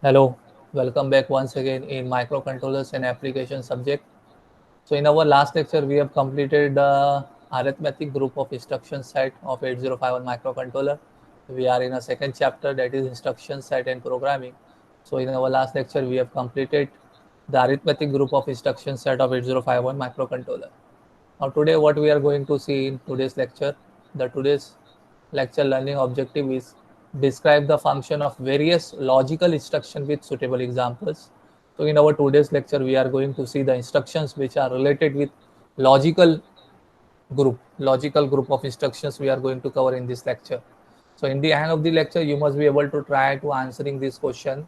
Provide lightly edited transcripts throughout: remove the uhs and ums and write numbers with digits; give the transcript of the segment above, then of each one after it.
Hello, welcome back once again in microcontrollers and application subject. So in our last lecture, we have completed the arithmetic group of instruction set of 8051 microcontroller. We are in a second chapter, that is instruction set and programming. So in our last lecture, we have completed the arithmetic group of instruction set of 8051 microcontroller. Now today what we are going to see in today's lecture, the today's lecture learning objective is describe the function of various logical instruction with suitable examples. So in our today's lecture we are going to see the instructions which are related with logical logical group of instructions we are going to cover in this lecture. So in the end of the lecture you must be able to try to answering this question: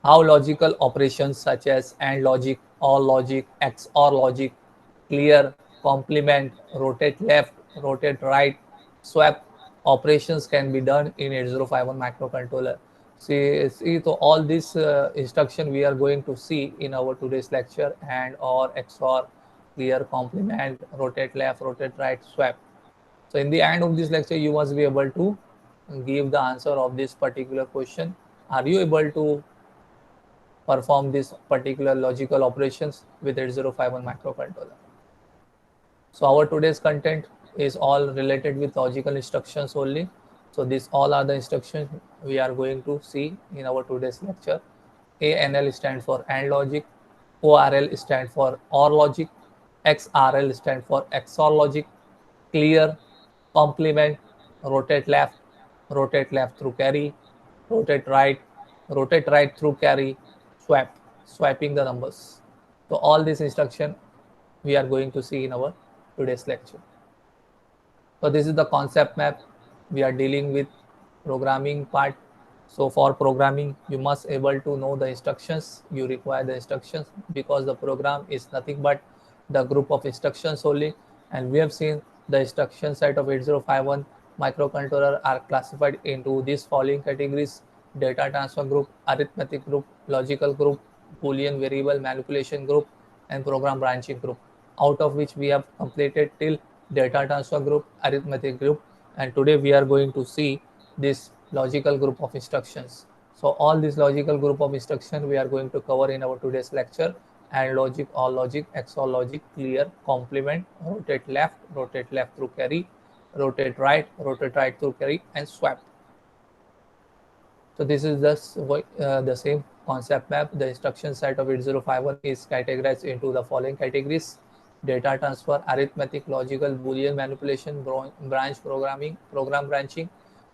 how logical operations such as AND logic, OR logic, XOR logic, clear, complement, rotate left, rotate right, swap operations can be done in 8051 microcontroller. See, so all this instruction we are going to see in our today's lecture: AND, OR, XOR, clear, complement, rotate left, rotate right, swap. So in the end of this lecture, you must be able to give the answer of this particular question. Are you able to perform these particular logical operations with 8051 microcontroller? So our today's content is all related with logical instructions only. So these all are the instructions we are going to see in our today's lecture. ANL stand for AND logic, ORL stand for OR logic, XRL stand for XOR logic, clear, complement, rotate left through carry, rotate right through carry, swap, swapping the numbers. So all these instruction we are going to see in our today's lecture. So this is the concept map. We are dealing with programming part. So for programming, you must able to know the instructions. You require the instructions because the program is nothing but the group of instructions only. And we have seen the instruction set of 8051 microcontroller are classified into these following categories: data transfer group, arithmetic group, logical group, Boolean variable manipulation group, and program branching group, out of which we have completed till data transfer group, arithmetic group, and today we are going to see this logical group of instructions. So all this logical group of instruction we are going to cover in our today's lecture: AND logic, OR logic, XOR logic, clear, complement, rotate left through carry, rotate right through carry, and swap. So this is the same concept map. The instruction set of 8051 is categorized into the following categories: data transfer, arithmetic, logical, Boolean manipulation, branch programming, program branching.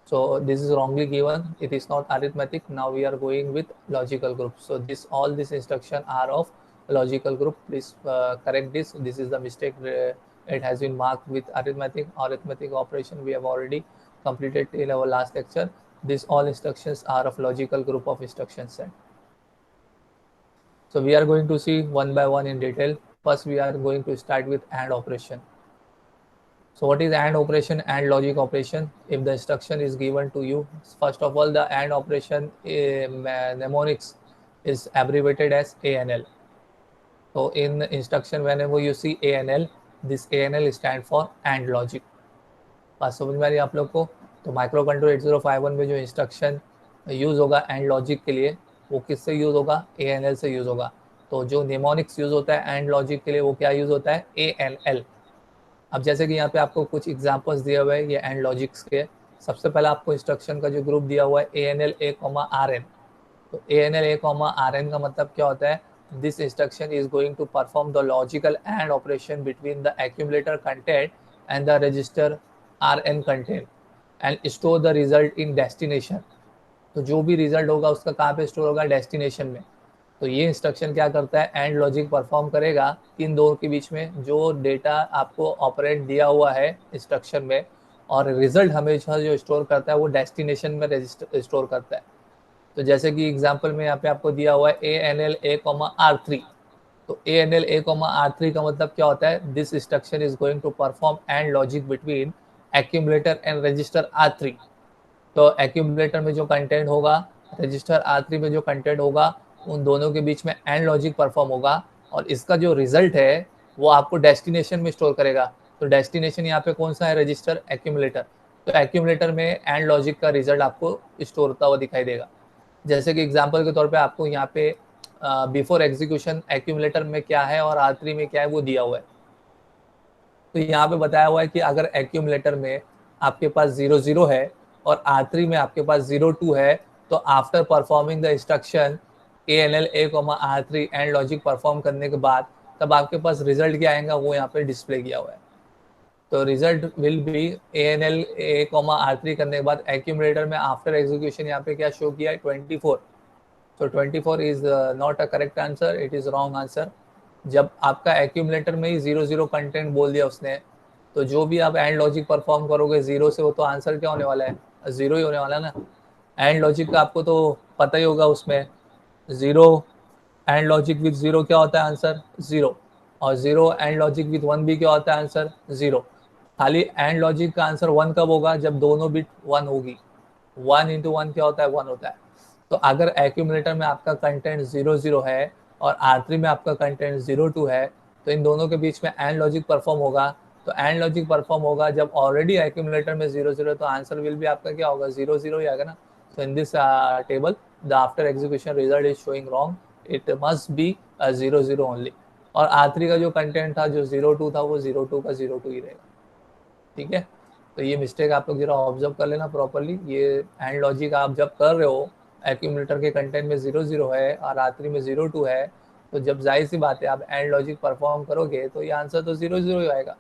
So this is wrongly given. It is not arithmetic. Now we are going with logical group. So all these instructions are of logical group. Please correct this. This is the mistake. It has been marked with arithmetic operation. We have already completed in our last lecture. These all instructions are of logical group of instruction set. So we are going to see one by one in detail. First, we are going to start with AND operation. So what is AND operation? AND logic operation. If the instruction is given to you, first of all, the AND operation mnemonics is abbreviated as ANL. So in instruction, whenever you see ANL, this ANL stand for AND logic. बात समझ में आ रही है आप लोग को? तो micro control 8051 में जो इंस्ट्रक्शन यूज़ होगा एंड लॉजिक के लिए, वो किससे यूज़ होगा? ANL से यूज़ होगा. तो जो निमोनिक्स यूज़ होता है एंड लॉजिक के लिए, वो क्या यूज़ होता है? ANL. अब जैसे कि यहाँ पे आपको कुछ एग्जांपल्स दिए हुए हैं ये एंड लॉजिक्स के. सबसे पहले आपको इंस्ट्रक्शन का जो ग्रुप दिया हुआ है ANL A, RN. तो ANL A, RN का मतलब क्या होता है? This instruction is going to perform the logical AND operation between the accumulator content and the register RN content and store the result in destination. तो जो भी result होगा उसका कहाँ पे स्टोर होगा? डेस्टिनेशन में. तो ये इंस्ट्रक्शन क्या करता है? एंड लॉजिक परफॉर्म करेगा इन दो के बीच में, जो डेटा आपको ऑपरेंड दिया हुआ है इंस्ट्रक्शन में, और रिजल्ट हमेशा जो स्टोर करता है वो डेस्टिनेशन में रजिस्टर स्टोर करता है. तो जैसे कि एग्जांपल में यहाँ पे आपको दिया हुआ है ANL A, R3. तो ANL A, R3 का मतलब क्या होता है? This instruction is going to perform and logic between accumulator and register R3. तो एक्यूमुलेटर में जो कंटेंट होगा, रजिस्टर R3 में जो कंटेंट होगा, उन दोनों के बीच में एंड लॉजिक परफॉर्म होगा, और इसका जो रिजल्ट है वो आपको डेस्टिनेशन में स्टोर करेगा. तो डेस्टिनेशन यहाँ पे कौन सा है? Register accumulator. तो एक्यूमुलेटर में एंड लॉजिक का रिजल्ट आपको स्टोर होता हुआ दिखाई देगा. जैसे कि एग्जांपल के तौर पे आपको यहाँ पे बिफोर एग्जीक्यूशन एक्यूमुलेटर में क्या है और R3 में क्या है वो दिया हुआ है। तो यहाँ पे बताया हुआ है कि अगर एक्यूमुलेटर में आपके पास 0 0 है और R3 में आपके पास 0 2 है, तो after performing the instruction ANL A, R3 and logic perform करने के बाद तब आपके पास रिजल्ट क्या आएगा वो यहाँ पे डिस्प्ले किया हुआ है। तो result will B ANL A, R3 करने के बाद एक्यूमुलेटर में आफ्टर एग्जीक्यूशन यहाँ पे क्या शो किया है 24। तो 24 is not a correct answer, it is wrong answer. जब आपका एक्यूमुलेटर में ही 0 0 कंटेंट बोल दिया उसने, तो जो भी आप एंड लॉजिक परफॉर्म करोगे 0 से, वो तो आंसर क्या होने वाला है, 0 ही होने वाला है ना। एंड लॉजिक का आपको तो पता ही होगा, उसमें 0 एंड लॉजिक विथ 0 क्या होता है आंसर 0, और 0 एंड लॉजिक विथ 1 भी क्या होता है आंसर 0। खाली एंड लॉजिक का आंसर 1 कब होगा, जब दोनों बिट 1 होगी। 1 इंटू 1 क्या होता है 1 होता है। तो अगर एक्यूमुलेटर में आपका कंटेंट 0 0 है और R3 में आपका कंटेंट 0 2 है, तो इन दोनों के बीच में एंड लॉजिक परफॉर्म होगा। तो एंड लॉजिक परफॉर्म होगा जब ऑलरेडी एक्यूमुलेटर में 0 0, तो आंसर विल भी आपका क्या होगा 0 0 ही आएगा ना। So in this table the after execution result is showing wrong, it must be 0 0 only. और R3 का जो कंटेंट था जो 0 2 था, वो 0 2 का 0 2 ही रहेगा। ठीक है, तो ये मिस्टेक आप लोग जरा ऑब्जर्व कर लेना प्रॉपरली। ये एंड लॉजिक आप जब कर रहे हो, एक्यूमुलेटर के कंटेंट में 0 0 है और R3 में 0 2 है, तो जब जाहिर सी बात है आप एंड लॉजिक परफॉर्म करोगे तो ये आंसर तो 0 0 ही आएगा।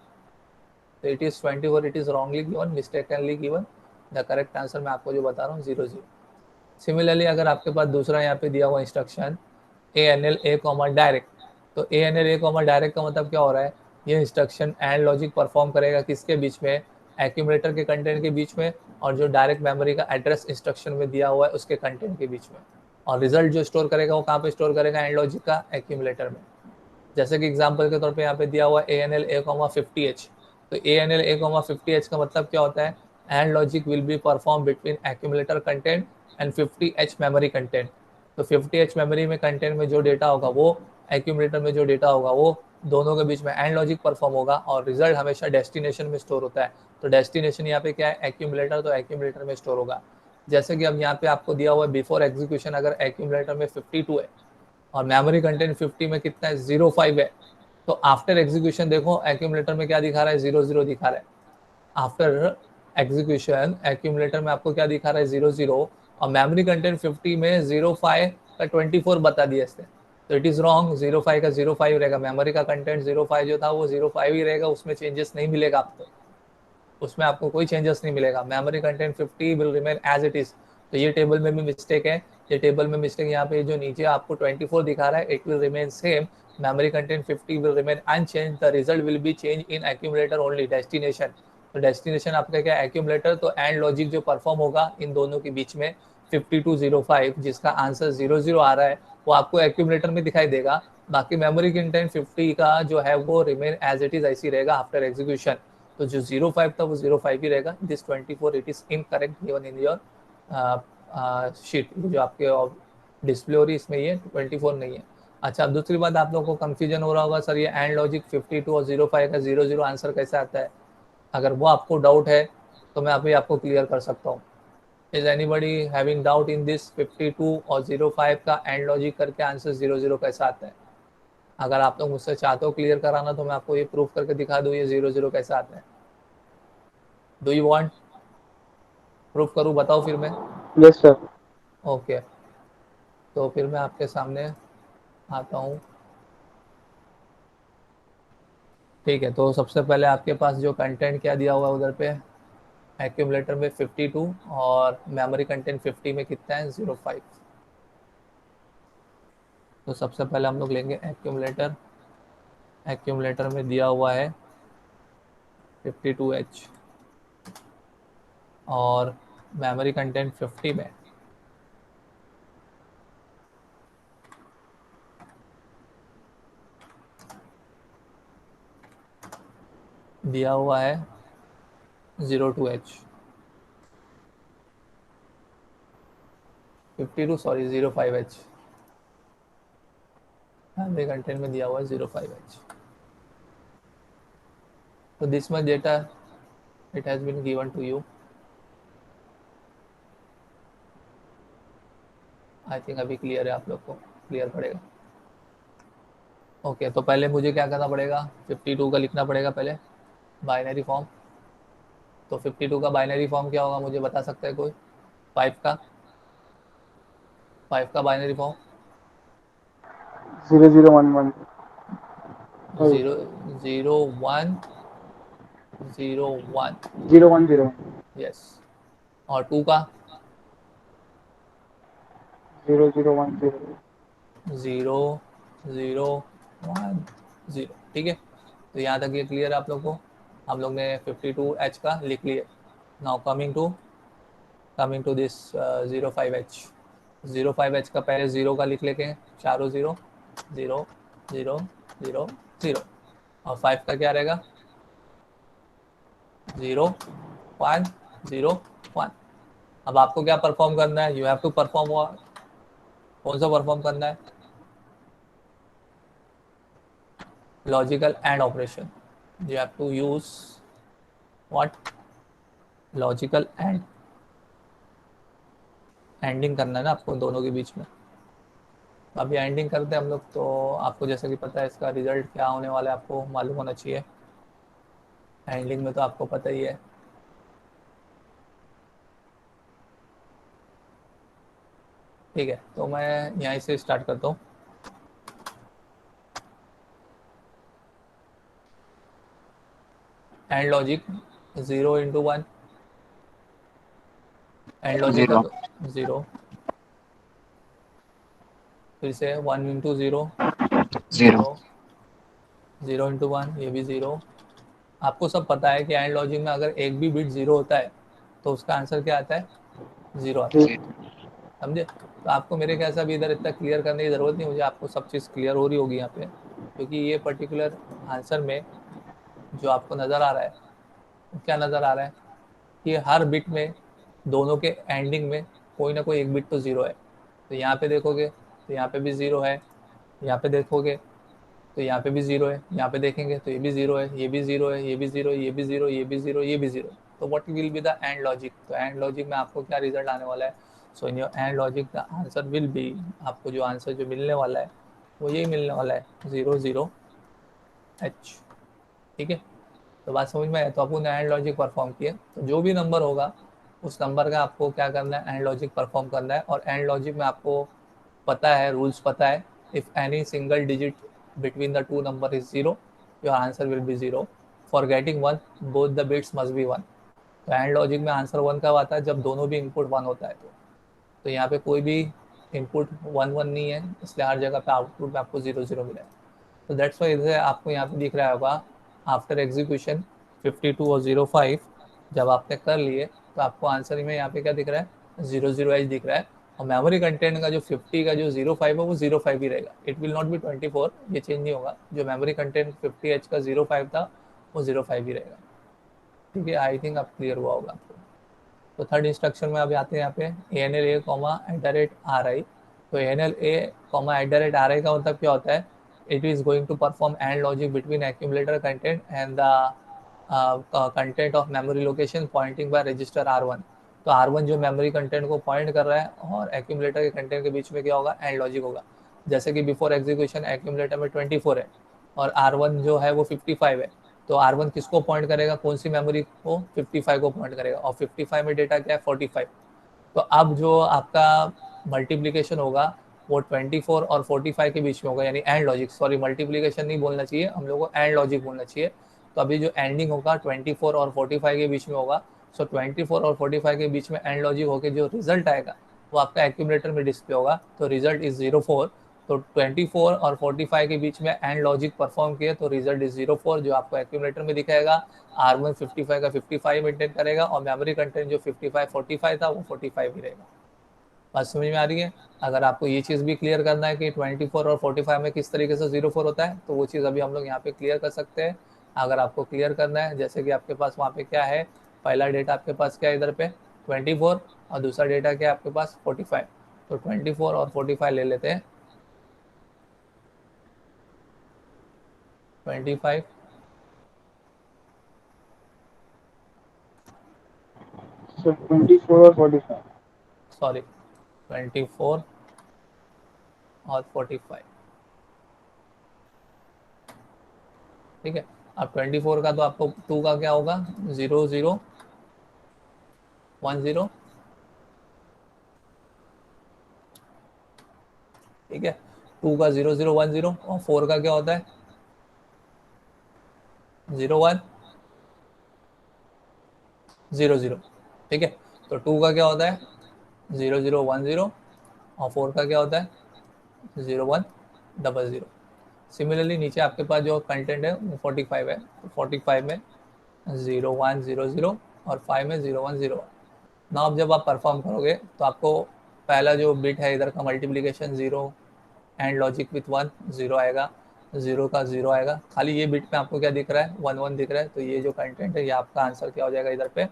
तो it is 24, it is wrongly given, mistakenly given. The correct answer मैं आपको जो बता रहा हूँ 0 0। सिमिलरली अगर आपके पास दूसरा यहाँ पे दिया हुआ इंस्ट्रक्शन ANL A, डायरेक्ट, तो ANL A, डायरेक्ट का मतलब क्या हो रहा है, ये इंस्ट्रक्शन एंड लॉजिक परफॉर्म करेगा किसके बीच में, एक्यूमुलेटर के कंटेंट के बीच में, और जो डायरेक्ट मेमोरी का एड्रेस इंस्ट्रक्शन में दिया हुआ है उसके कंटेंट के बीच में। और रिजल्ट जो स्टोर करेगा वो कहाँ पे स्टोर करेगा, एंड लॉजिक का एक्यूमुलेटर में। जैसे कि एग्जांपल के तौर पे यहाँ पे दिया हुआ है ANL A, 50H। तो ANL A, 50H का मतलब क्या होता है, and logic will be perform between accumulator content and 50H memory content. तो 50H मेमोरी में कंटेंट में जो डेटा होगा वो, एक्यूमुलेटर में जो डेटा होगा वो, दोनों के बीच में एंड लॉजिक परफॉर्म होगा, और रिजल्ट हमेशा डेस्टिनेशन में स्टोर होता है। तो डेस्टिनेशन यहाँ पे क्या है, एक्यूमुलेटर, तो एक्यूमुलेटर में स्टोर होगा। जैसे कि अब यहाँ पे आपको दिया हुआ है बिफोर एग्जीक्यूशन अगर एक्यूमुलेटर में 52 है और मेमोरी कंटेंट 50 में कितना है 05 है, तो आफ्टर एग्जीक्यूशन देखो एक्यूमुलेटर में क्या दिखा रहा है 0 0 दिखा रहा है। आफ्टर एग्जीक्यूशन एक्यूमुलेटर में आपको क्या दिखा रहा है 0 0, और मेमोरी कंटेंट 50 में 05 का 24 बता दिया इसने। तो इट इज रॉन्ग, 05 का 05 रहेगा, मेमोरी का कंटेंट 05 जो था वो 05 ही रहेगा, उसमें चेंजेस नहीं मिलेगा आपको, उसमें आपको कोई चेंजेस नहीं मिलेगा। Memory content 50 will remain as it is. तो ये टेबल में भी मिस्टेक है, ये टेबल में मिस्टेक, यहाँ पे जो नीचे आपको 24 दिखा रहा है it will remain same, memory content 50 will remain unchanged, the result will be change in accumulator only, destination. तो डेस्टिनेशन आपका क्या एक्यूमुलेटर, तो एंड लॉजिक जो परफॉर्म होगा इन दोनों के बीच में 5205, जिसका आंसर 0 0 आ रहा है, वो आपको एक्यूमुलेटर में दिखाई देगा। बाकी मेमोरी कंटेंट 50 का जो है वो रिमेन एज इट इज ऐसी रहेगा आफ्टर एग्जीक्यूशन। तो जो 05 था वो 05 ही रहेगा। This 24 it is incorrect given in your sheet, जो आपके डिस्प्ले हो रही है इसमें ये 24 नहीं है। अच्छा, अब दूसरी बात आप लोगों को कंफ्यूजन हो रहा होगा, सर ये एंड लॉजिक 52 और 05 का 0 0 आंसर कैसे आता है। अगर वो आपको डाउट है तो मैं अभी आपको क्लियर कर सकता हूँ। Is anybody having doubt in this 52 और 05 का एंड लॉजिक करके आंसर 0 0 कैसा आता है। अगर आप लोग मुझसे चाहते हो क्लियर कराना तो मैं आपको ये प्रूफ करके दिखा दूँ ये 0 0 कैसा आता है। डू यू वांट प्रूफ करूँ, बताओ फिर मैं। Yes sir. ओके, तो फिर मैं आपके सामने आता हूँ। ठीक है, तो सबसे पहले आपके पास जो कंटेंट क्या दिया हुआ है उधर पे, एक्यूमुलेटर में 52 और मेमोरी कंटेंट 50 में कितना है 05। तो सबसे पहले हम लोग लेंगे एक्यूमुलेटर, एक्यूमुलेटर में दिया हुआ है 52H और मेमोरी कंटेंट 50 में दिया हुआ है 02H, 52 sorry 05H, memory content में दिया हुआ है 05H। तो this much data it has been given to you. I think अभी क्लियर है, आप लोग को क्लियर पड़ेगा। ओके, तो पहले मुझे क्या करना पड़ेगा, 52 का लिखना पड़ेगा पहले बाइनरी फॉर्म। तो 52 का बाइनरी फॉर्म क्या होगा, मुझे बता सकता है कोई? 5 का बाइनरी फॉर्म 0011 5 0 0 1 0 1। 0101 यस। और 2 का 0010 0 0 1 0। ठीक है, तो यहाँ तक ये क्लियर है आप लोग को? हम लोग ने 52H का लिख लिया। Now coming to this 05H। 05H का पहले 0 का लिख लेके, चारों 0 0 0 0 0। और 5 का क्या रहेगा, 0 1 0 1। अब आपको क्या परफॉर्म करना है, यू हैव टू परफॉर्म। कौन सा परफॉर्म करना है? Logical and operation. You have to use what? Logical and. Anding करना है ना आपको दोनों के बीच में। तो अभी एंडिंग करते हैं हम लोग। तो आपको जैसा कि पता है इसका रिजल्ट क्या होने वाला है, आपको मालूम होना चाहिए। एंडिंग में तो आपको पता ही है। ठीक है, तो मैं यहीं से स्टार्ट करता हूँ। And logic 0 × 1। एंड लॉजिक का 0 तो 0। फिर से 1 × 0 0 0। 0 × 1 ये भी 0। आपको सब पता है कि एंड लॉजिक में अगर एक भी बिट 0 होता है तो उसका आंसर क्या आता है, 0 आता है। समझे? तो आपको मेरे ख्याल से अभी इधर इतना क्लियर करने की ज़रूरत नहीं, मुझे आपको सब चीज़ क्लियर हो रही होगी यहाँ पे। क्योंकि ये पर्टिकुलर आंसर में जो आपको नज़र आ रहा है, वो क्या नज़र आ रहा है कि हर बिट में, दोनों के एंडिंग में कोई ना कोई एक बिट तो 0 है। तो यहाँ पे देखोगे तो यहाँ पे भी 0 है, यहाँ पे देखोगे तो यहाँ पे भी 0 है, यहाँ पे देखेंगे तो ये भी 0 है, ये भी 0 है, ये भी 0, ये भी 0, ये भी 0, ये भी 0। तो what will be the and logic? तो एंड लॉजिक में आपको क्या रिजल्ट आने वाला है? So in your and logic the answer will be, आपको जो आंसर जो मिलने वाला है वो यही मिलने वाला है, 0 0 H। ठीक है, तो बात समझ में आए? तो अपन एंड लॉजिक परफॉर्म किए, तो जो भी नंबर होगा उस नंबर का आपको क्या करना है, एंड लॉजिक परफॉर्म करना है। और एंड लॉजिक में आपको पता है, रूल्स पता है, if any single digit between the two number is 0, your answer will be 0. For getting 1, both the bits must be 1। तो एंड लॉजिक में आंसर 1 कब आता है, जब दोनों भी इनपुट 1 होता है। तो यहाँ पे कोई भी इनपुट 1 1 नहीं है, इसलिए हर जगह पे आउटपुट में आपको 0 0 मिला है। तो दैट्स वाई इधर आपको यहाँ पे दिख रहा होगा आफ्टर एग्जीक्यूशन 52 और 05 जब आपने कर लिए तो आपको आंसर में यहाँ पे क्या दिख रहा है, 0 0 H दिख रहा है। और मेमोरी कंटेंट का जो 50 का जो 05 है वो 05 ही रहेगा, इट विल नॉट बी 24, ये चेंज नहीं होगा। जो मेमोरी कंटेंट 50H का 05 था वो 05 ही रहेगा। ठीक है, आई थिंक आप क्लियर हुआ होगा आपको। तो थर्ड इंस्ट्रक्शन में अभी आते हैं यहाँ पे ANL A, तो ANL A, @RI का मतलब क्या होता है? It is going to perform and logic between accumulator content and the content of memory location pointing by register R1। तो R1 जो मेमोरी कंटेंट को पॉइंट कर रहा है और एक्यूमुलेटर के कंटेंट के बीच में क्या होगा, एंड लॉजिक होगा। जैसे कि बिफोर एग्जीक्यूशन एक्यूमुलेटर में 24 है और R1 जो है वो 55 है। तो R1 किसको पॉइंट करेगा, कौन सी मेमोरी को? 55 को पॉइंट करेगा। और 55 में डेटा क्या है, 45। तो अब जो आपका मल्टीप्लीकेशन होगा वो 24 और 45 के बीच में होगा, यानी एंड लॉजिक, सॉरी मल्टीप्लीकेशन नहीं बोलना चाहिए हम लोग को, एंड लॉजिक बोलना चाहिए। तो अभी जो एंडिंग होगा 24 और 45 के बीच में होगा। सो 24 और 45 के बीच में एंड लॉजिक होकर जो रिजल्ट आएगा वो आपका एक्यूमुलेटर में डिस्प्ले होगा। तो रिजल्ट इज 04। तो 24 और 45 के बीच में एंड लॉजिक परफॉर्म किए तो रिजल्ट इज 04, जो आपको एक्यूमुलेटर में दिखाएगा। R1 55 का 55 मेंटेन करेगा और मेमोरी कंटेंट जो 55 45 था वो 45 ही रहेगा। बात समझ में आ रही है? अगर आपको ये चीज़ भी क्लियर करना है कि 24 और 45 में किस तरीके से 04 होता है तो वो चीज़ अभी हम लोग यहाँ पे क्लियर कर सकते हैं। अगर आपको क्लियर करना है, जैसे कि आपके पास वहाँ पे क्या है, पहला डेटा आपके पास क्या है इधर पे 24 और दूसरा डेटा क्या है आपके पास 45। तो 24 और 45 ले लेते हैं। 25 So 24 or 45. सॉरी 24 और 45। ठीक है, अब 24 का तो आपको 2 का क्या होगा, 0 0 1 0। ठीक है, 2 का 0 0 1 0 और 4 का क्या होता है 0 1 0 0। ठीक है, तो 2 का क्या होता है 0 0 1 0 और 4 का क्या होता है 0 1 0 0। सिमिलरली नीचे आपके पास जो कंटेंट है वो 45 है, तो 45 में 0 1 0 0 और 5 में 0 1 0 1। ना अब जब आप परफॉर्म करोगे तो आपको पहला जो बिट है इधर का मल्टीप्लीकेशन 0 एंड लॉजिक विथ 1 0 आएगा, 0 का 0 आएगा, खाली ये बिट में आपको क्या दिख रहा है 1 1 दिख रहा है, तो ये जो कंटेंट है ये आपका आंसर क्या हो जाएगा इधर पे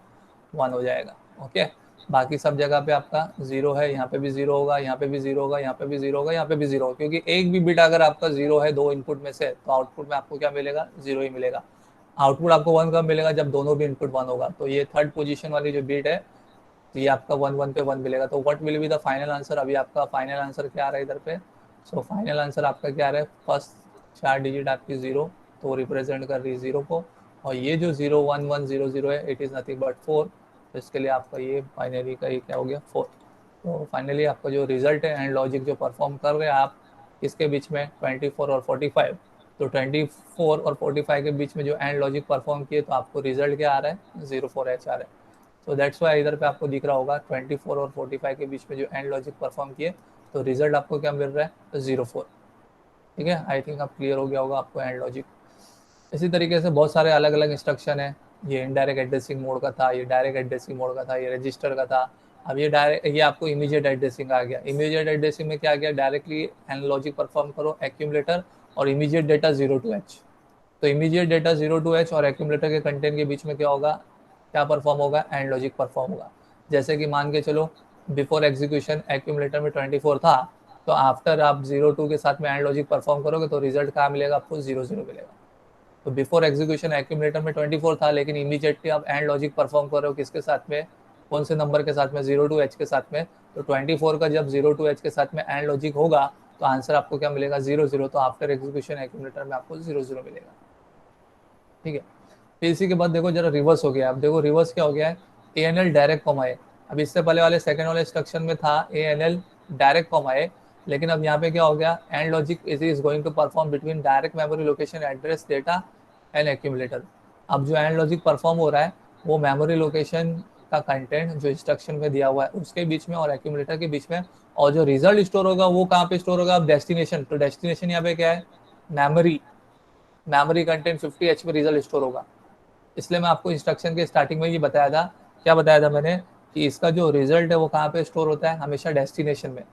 1 हो जाएगा। ओके, बाकी सब जगह पे आपका 0 है, यहाँ पे भी 0 होगा, यहाँ पे भी 0 होगा, यहाँ पे भी 0 होगा, यहाँ पे भी 0 होगा, क्योंकि एक भी बिट अगर आपका 0 है दो इनपुट में से तो आउटपुट में आपको क्या मिलेगा 0 ही मिलेगा। आउटपुट आपको 1 कब मिलेगा जब दोनों भी इनपुट 1 होगा, तो ये थर्ड पोजीशन वाली जो बिट है तो ये आपका 1 1 पे 1 मिलेगा। तो what will be the final answer, अभी आपका फाइनल आंसर क्या आ रहा है इधर पे, सो फाइनल आंसर आपका क्या आ रहा है, फर्स्ट 4 डिजिट आपकी 0 तो रिप्रेजेंट कर रही है 0 को, और ये जो 0 1 1 0 0 है इट इज़ नथिंग बट 4, तो इसके लिए आपका ये फाइनली का ये क्या हो गया 4। तो फाइनली आपका जो रिजल्ट है एंड लॉजिक जो परफॉर्म कर रहे हैं आप किसके बीच में 24 और 45, तो 24 और 45 के बीच में जो एंड लॉजिक परफॉर्म किए तो आपको रिजल्ट क्या आ रहा है 04H आ रहा है। तो दैट्स वाई इधर पे आपको दिख रहा होगा 24 और 45 के बीच में जो एंड लॉजिक परफॉर्म किए तो रिजल्ट आपको क्या मिल रहा है 04। ठीक है, आई थिंक अब क्लियर हो गया होगा आपको एंड लॉजिक। इसी तरीके से बहुत सारे अलग अलग इंस्ट्रक्शन है, ये इनडायरेक्ट एड्रेसिंग मोड का था, ये डायरेक्ट एड्रेसिंग मोड का था, ये रजिस्टर का था। अब ये डायरेक्ट ये आपको इमीडिएट एड्रेसिंग आ गया। इमीडिएट एड्रेसिंग में क्या गया, डायरेक्टली एंड लॉजिक परफॉर्म करो एक्यूमुलेटर और इमीडिएट डेटा 0 to H। तो इमीडिएट डेटा 0 to H और एक्यूमुलेटर के कंटेंट के बीच में क्या होगा, क्या परफॉर्म होगा एंड लॉजिक परफॉर्म होगा। जैसे कि मान के चलो बिफोर एग्जीक्यूशन एक्यूमुलेटर में 24 था, तो आफ्टर आप 0 2 के साथ में एंड लॉजिक परफॉर्म करोगे तो रिजल्ट क्या मिलेगा आपको 0 0 मिलेगा। तो बिफोर एग्जीक्यूशन एक्यूमुलेटर में 24 था, लेकिन इमीडिएटली आप एंड लॉजिक परफॉर्म कर रहे हो किसके साथ में, कौन से नंबर के साथ में 0 to H के साथ में, तो 24 का जब 0 to H के साथ में एंड लॉजिक होगा तो आंसर आपको क्या मिलेगा 0 0। तो आफ्टर एग्जीक्यूशन एक्यूमुलेटर में आपको 0 0 मिलेगा। ठीक है, फिर इसी के बाद देखो जरा रिवर्स हो गया। अब देखो रिवर्स क्या हो गया है, A N L direct comma A. अब इससे पहले वाले सेकंड वाले इंस्ट्रक्शन में था A N L direct comma A, लेकिन अब यहाँ पे क्या हो गया, and logic is going to perform between direct memory location address data and accumulator. अब जो एंड लॉजिक परफॉर्म हो रहा है वो मेमोरी लोकेशन का कंटेंट जो इंस्ट्रक्शन में दिया हुआ है उसके बीच में और एक्यूमुलेटर के बीच में, और जो रिजल्ट स्टोर होगा वो कहाँ पे स्टोर होगा, अब डेस्टिनेशन। तो डेस्टिनेशन यहाँ पे क्या है, मेमोरी। मेमोरी कंटेंट 50H में रिजल्ट स्टोर होगा। इसलिए मैं आपको इंस्ट्रक्शन के स्टार्टिंग में ये बताया था, क्या बताया था मैंने, कि इसका जो रिजल्ट है वो कहाँ पे स्टोर होता है, हमेशा डेस्टिनेशन में।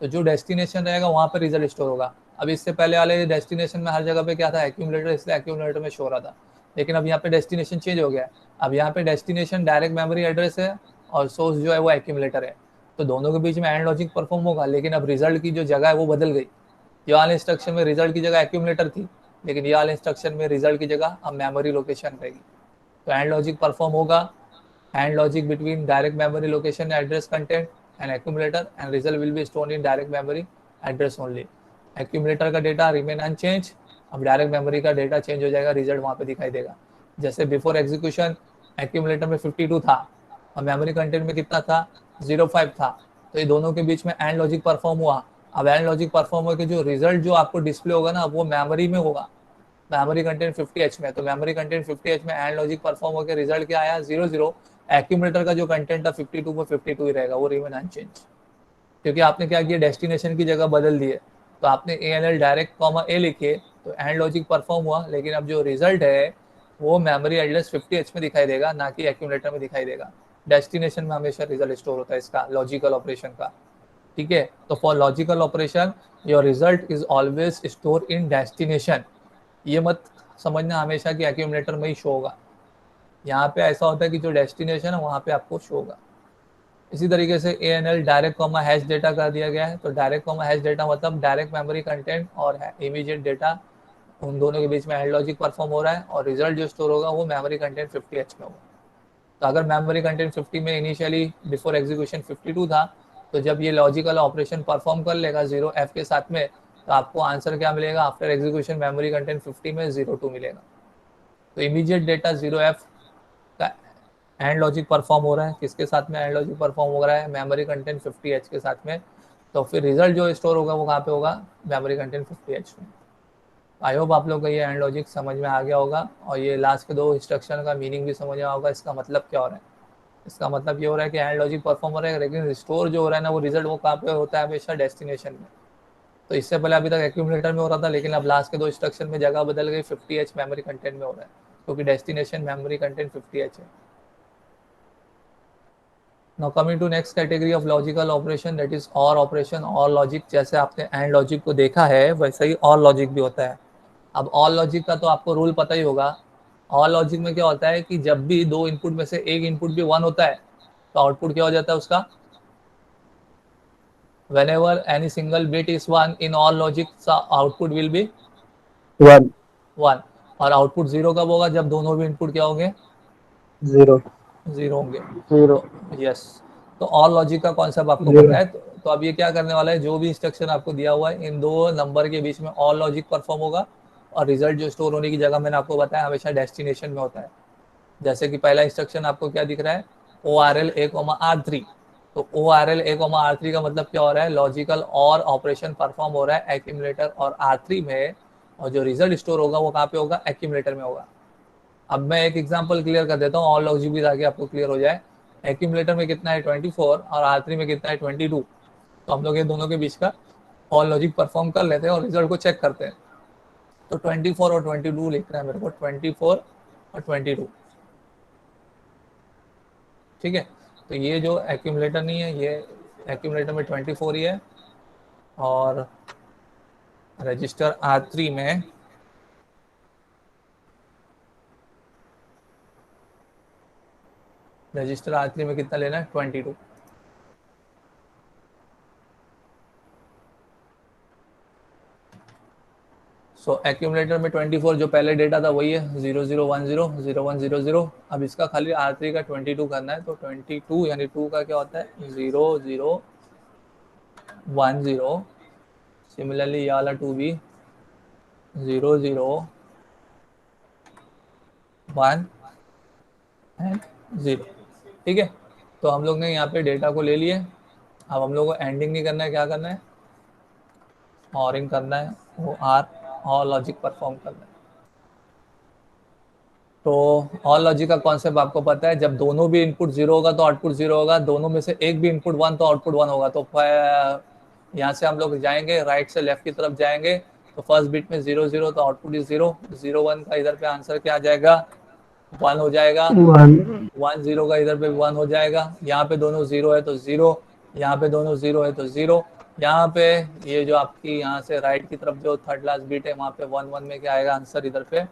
तो जो डेस्टिनेशन रहेगा वहाँ पे रिजल्ट स्टोर होगा। अब इससे पहले वाले डेस्टिनेशन में हर जगह पे क्या था, एक्यूमुलेटर, इसलिए एक्यूमुलेटर में शो रहा था। लेकिन अब यहाँ पे डेस्टिनेशन चेंज हो गया है। अब यहाँ पे डेस्टिनेशन डायरेक्ट मेमोरी एड्रेस है और सोर्स जो है वो एक्यूमुलेटर है, तो दोनों के बीच में एंड लॉजिक परफॉर्म होगा, लेकिन अब रिजल्ट की जो जगह है वो बदल गई। ये वाले इंस्ट्रक्शन में रिजल्ट की जगह एक्यूमुलेटर थी, लेकिन ये वाले इंस्ट्रक्शन में रिजल्ट की जगह अब मेमोरी लोकेशन रहेगी। तो एंड लॉजिक परफॉर्म होगा, and logic between direct memory location address content and accumulator, and result will be stored in direct memory address only. Accumulator का डेटा रिमेन अनचेंज, अब direct memory का data change हो जाएगा, result वहाँ पे दिखाई देगा। जैसे बिफोर एग्जीक्यूशन एक्यूमुलेटर में 52 था और मेमोरी कंटेंट में कितना था 05 था, तो ये दोनों के बीच में एंड लॉजिक परफॉर्म हुआ। अब एंड लॉजिक परफॉर्म होकर जो रिजल्ट जो आपको डिस्प्ले होगा ना वो मेमोरी में होगा, मेमोरी कंटेंट 50H में। तो मेमोरी कंटेंट 50H में एंड लॉजिक परफॉर्म होकर रिजल्ट क्या आया 0 0। एक्यूमुलेटर का जो कंटेंट था 52 में 52 ही रहेगा, वो रिमेन अनचेंज, क्योंकि आपने क्या किया, डेस्टिनेशन की जगह बदल दी है। तो आपने ए एन एल डायरेक्ट कॉमा ए लिखे तो एंड लॉजिक परफॉर्म हुआ, लेकिन अब जो रिजल्ट है वो मेमोरी एड्रेस 50H में दिखाई देगा, ना कि एक्यूमुलेटर में दिखाई देगा। डेस्टिनेशन में हमेशा रिजल्ट स्टोर होता है इसका लॉजिकल ऑपरेशन का। ठीक है, तो for logical operation your result is always store in destination. ये मत समझना हमेशा कि एक्यूमुलेटर में ही शो होगा, यहाँ पे ऐसा होता है कि जो डेस्टिनेशन है वहाँ पे आपको शो होगा। इसी तरीके से A N L direct comma hash data कर दिया गया है। तो डायरेक्ट कॉमा हैश डेटा मतलब डायरेक्ट मेमोरी कंटेंट और इमीडिएट डेटा, उन दोनों के बीच में एंड लॉजिक परफॉर्म हो रहा है और रिजल्ट जो स्टोर होगा वो मेमोरी कंटेंट 50H में होगा। तो अगर मेमोरी कंटेंट 50 में इनिशियली बिफोर एग्जीक्यूशन 52 था, तो जब ये लॉजिकल ऑपरेशन परफॉर्म कर लेगा 0f के साथ में, तो आपको आंसर क्या मिलेगा? आफ्टर एग्जीक्यूशन मेमोरी कंटेंट 50 में 02 मिलेगा। तो इमीडिएट डेटा 0f का एंड लॉजिक परफॉर्म हो रहा है। किसके साथ में एंड लॉजिक परफॉर्म हो रहा है? मेमोरी कंटेंट 50h के साथ में। तो फिर रिजल्ट जो स्टोर होगा वो कहाँ पे होगा? मेमोरी कंटेंट 50h में। आई होप आप लोग को ये एंड लॉजिक समझ में आ गया होगा, और ये लास्ट के 2 इंस्ट्रक्शन का मीनिंग भी समझ में होगा, इसका मतलब क्या हो रहा है। इसका मतलब ये हो रहा है कि एंड लॉजिक परफॉर्म हो रहा है, लेकिन स्टोर जो हो रहा है ना, वो रिजल्ट वो कहाँ पे होता है? हमेशा डेस्टिनेशन में। तो इससे पहले अभी तक एक्यूमुलेटर में हो रहा था, लेकिन अब लास्ट के 2 इंस्ट्रक्शन में जगह बदल गई, 50h मेमोरी कंटेंट में हो रहा है, क्योंकि डेस्टिनेशन मेमोरी कंटेंट 50h है। Now coming to next category of logical operation, that is or operation. Or logic, जैसे आपने एंड लॉजिक को देखा है वैसे ही और लॉजिक भी होता है। अब और लॉजिक का तो आपको रूल पता ही होगा। और लॉजिक में क्या होता है कि जब भी 2 इनपुट में से एक इनपुट भी 1 होता है, तो आउटपुट क्या हो जाता है उसका? whenever any single bit is 1 in all logic, output will be 1 1। और आउटपुट 0 कब होगा? जब दोनों भी इनपुट क्या होंगे? 0 0 होंगे। 0 तो यस, तो और लॉजिक का कॉन्सेप्ट आपको 0 पता है। तो अब ये क्या करने वाला है, जो भी इंस्ट्रक्शन आपको दिया हुआ है इन 2 नंबर के बीच में और लॉजिक परफॉर्म होगा, और रिजल्ट जो स्टोर होने की जगह मैंने आपको बताया हमेशा डेस्टिनेशन में होता है। जैसे कि पहला इंस्ट्रक्शन आपको क्या दिख रहा है? ORL A,R3। तो ORL A,R3 का मतलब क्या हो रहा है? लॉजिकल और ऑपरेशन परफॉर्म हो रहा है एक्यूमुलेटर और R3 में, और जो रिजल्ट स्टोर होगा वो कहाँ पे होगा? एक्यूमुलेटर में होगा। अब मैं एक एग्जांपल क्लियर कर देता हूँ और लॉजिक भी ताकि आपको क्लियर हो जाए। एक्यूमुलेटर में कितना है? 24, और R3 में कितना है? 22। तो हम लोग ये दोनों के बीच का और लॉजिक परफॉर्म कर लेते हैं और रिजल्ट को चेक करते हैं। तो 24 और 22 लिखना है मेरे को, 24 और 22। ठीक है, तो ये जो एक्यूमुलेटर नहीं है, ये एक्यूमुलेटर में 24 ही है, और रजिस्टर R3 में कितना लेना है? 22। सो एक्यूमुलेटर में 24 जो पहले डेटा था वही है 0010 0100। अब इसका खाली R3 का 22 करना है, तो 22 यानी 2 का क्या होता है? 0010। सिमिलरली ये वाला 2 भी 001 एंड 0। ठीक है, तो हम लोग ने यहाँ पे डेटा को ले लिए। अब हम लोग को एंडिंग नहीं करना है, क्या करना है? ऑरिंग करना है, वो आर और लॉजिक परफॉर्म करना है। तो और लॉजिक का कॉन्सेप्ट आपको पता है, जब दोनों भी इनपुट 0 होगा तो आउटपुट 0 होगा, दोनों में से एक भी इनपुट 1 तो आउटपुट 1 होगा। तो यहाँ से हम लोग जाएंगे, राइट से लेफ्ट की तरफ जाएंगे, तो फर्स्ट बिट में 0 0 तो आउटपुट इज 0। 0 1 का इधर पे आंसर क्या आ जाएगा? 1 हो जाएगा। 1 1 0 का इधर पे 1 हो जाएगा। यहाँ पे दोनों 0 है तो 0, यहाँ पे दोनों 0 है तो 0। यहाँ पे ये जो आपकी यहाँ से राइट की तरफ जो थर्ड लास्ट बिट है, वहाँ पे 1 1 में क्या आएगा आंसर? इधर पे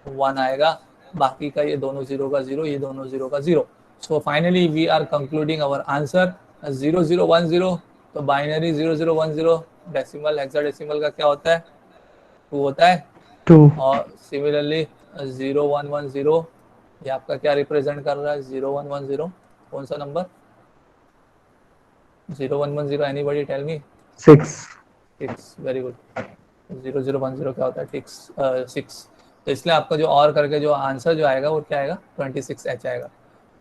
1 आएगा। बाकी का ये दोनों 0 का 0, ये दोनों 0 का 0। So finally we are concluding our answer 0010। तो बाइनरी 0010 डेसिमल हेक्साडेसिमल का क्या होता है? 2 होता है। 2 और सिमिलरली 0110 ये आपका क्या रिप्रेजेंट कर रहा है? 0110 कौन सा नंबर? 0110, anybody tell me? 6 6, very good. 0010 क्या होता है? 6। तो इसलिए आपका जो और करके जो आंसर जो आएगा वो क्या आएगा? 26H आएगा।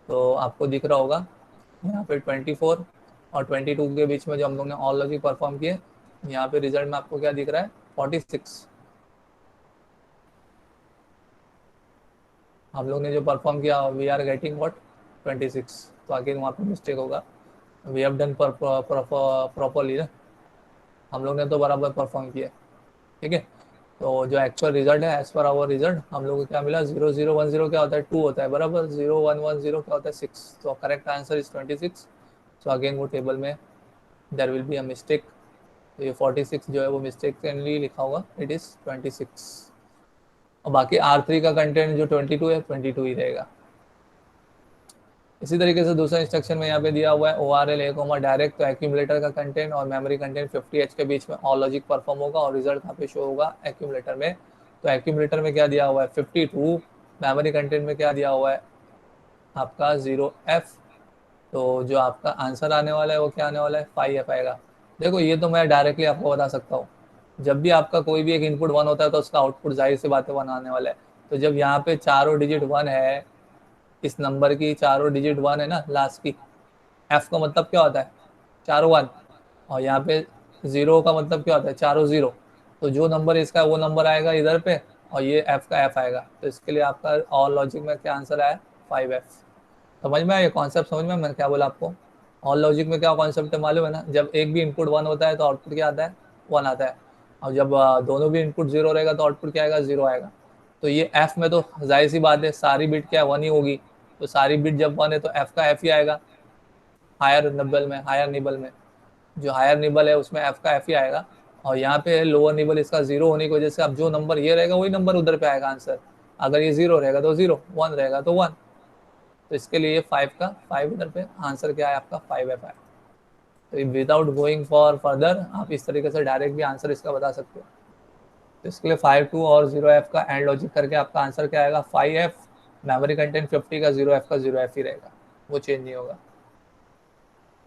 तो आपको दिख रहा होगा यहाँ पे 24 और 22 के बीच में जो हम लोग ने ऑल लॉजिक परफॉर्म किए, यहाँ पे रिजल्ट में आपको क्या दिख रहा है? 46। हम लोग ने जो परफॉर्म किया, वी आर गेटिंग व्हाट? 26। तो अगेन वहाँ पे मिस्टेक होगा। वी हैव डन प्रॉपरली ना, हम लोग ने तो बराबर परफॉर्म किया। ठीक है, तो जो एक्चुअल रिजल्ट है, एज पर आवर रिजल्ट हम लोग को क्या मिला? 0010 क्या होता है? 2 होता है, बराबर। 0110 क्या होता है? 6। तो correct answer is 26। So again वो टेबल में there will be a mistake. तो ये 46 जो है वो मिस्टेकनली लिखा होगा, इट इज 26। और बाकी R3 का कंटेंट जो 22 है, 22 ही रहेगा। इसी तरीके से दूसरा इंस्ट्रक्शन में यहाँ पे दिया हुआ है ORL A, डायरेक्ट। तो एक्यूमुलेटर का कंटेंट और मेमोरी कंटेंट 50H के बीच में और लॉजिक परफॉर्म होगा, और रिजल्ट यहाँ पे शो होगा एक्यूमुलेटर में। तो एक्यूमुलेटर में क्या दिया हुआ है? 52। मेमोरी कंटेंट में क्या दिया हुआ है आपका? 0F। तो जो आपका आंसर आने वाला है वो क्या आने वाला है, 5F आएगा। देखो ये तो मैं डायरेक्टली आपको बता सकता हूँ, जब भी आपका कोई भी एक इनपुट 1 होता है तो उसका आउटपुट जाहिर सी बात है 1 आने वाला है। तो जब यहाँ पे चारों डिजिट 1 है, इस नंबर की चारों डिजिट 1 है ना लास्ट की, एफ का मतलब क्या होता है, चारों 1, और यहाँ पे 0 का मतलब क्या होता है, चारों 0। तो जो नंबर इसका वो नंबर आएगा इधर पे, और ये एफ का एफ आएगा। तो इसके लिए आपका और लॉजिक में क्या आंसर आया, 5F। समझ में आया ये कॉन्सेप्ट, समझ में मैंने क्या बोला आपको। और लॉजिक में क्या कॉन्सेप्ट है मालूम है ना, जब एक भी इनपुट 1 होता है तो आउटपुट क्या आता है, 1 आता है। और जब दोनों भी इनपुट 0 रहेगा तो आउटपुट क्या आएगा, 0 आएगा। तो ये एफ में तो जाहिर सी बात है सारी बिट क्या 1 ही होगी, तो सारी बिट जब 1 है तो एफ का एफ ही आएगा। हायर निबल में, हायर निबल में जो हायर निबल है उसमें एफ का एफ ही आएगा। और यहाँ पे लोअर निबल इसका 0 होने की वजह से अब जो नंबर ये रहेगा वही नंबर उधर पे आएगा आंसर। अगर ये 0 रहेगा तो 0, 1 रहेगा तो 1। तो इसके लिए 5 का 5 इधर पे आंसर क्या है आपका, 5F है। तो विदाउट गोइंग फॉर फर्दर आप इस तरीके से डायरेक्ट भी आंसर इसका बता सकते हो। तो इसके लिए 5-2 और 0F का एंड लॉजिक करके आपका आंसर क्या आएगा, 5F। मेमोरी कंटेंट 50 का 0F का 0F ही रहेगा, वो चेंज नहीं होगा।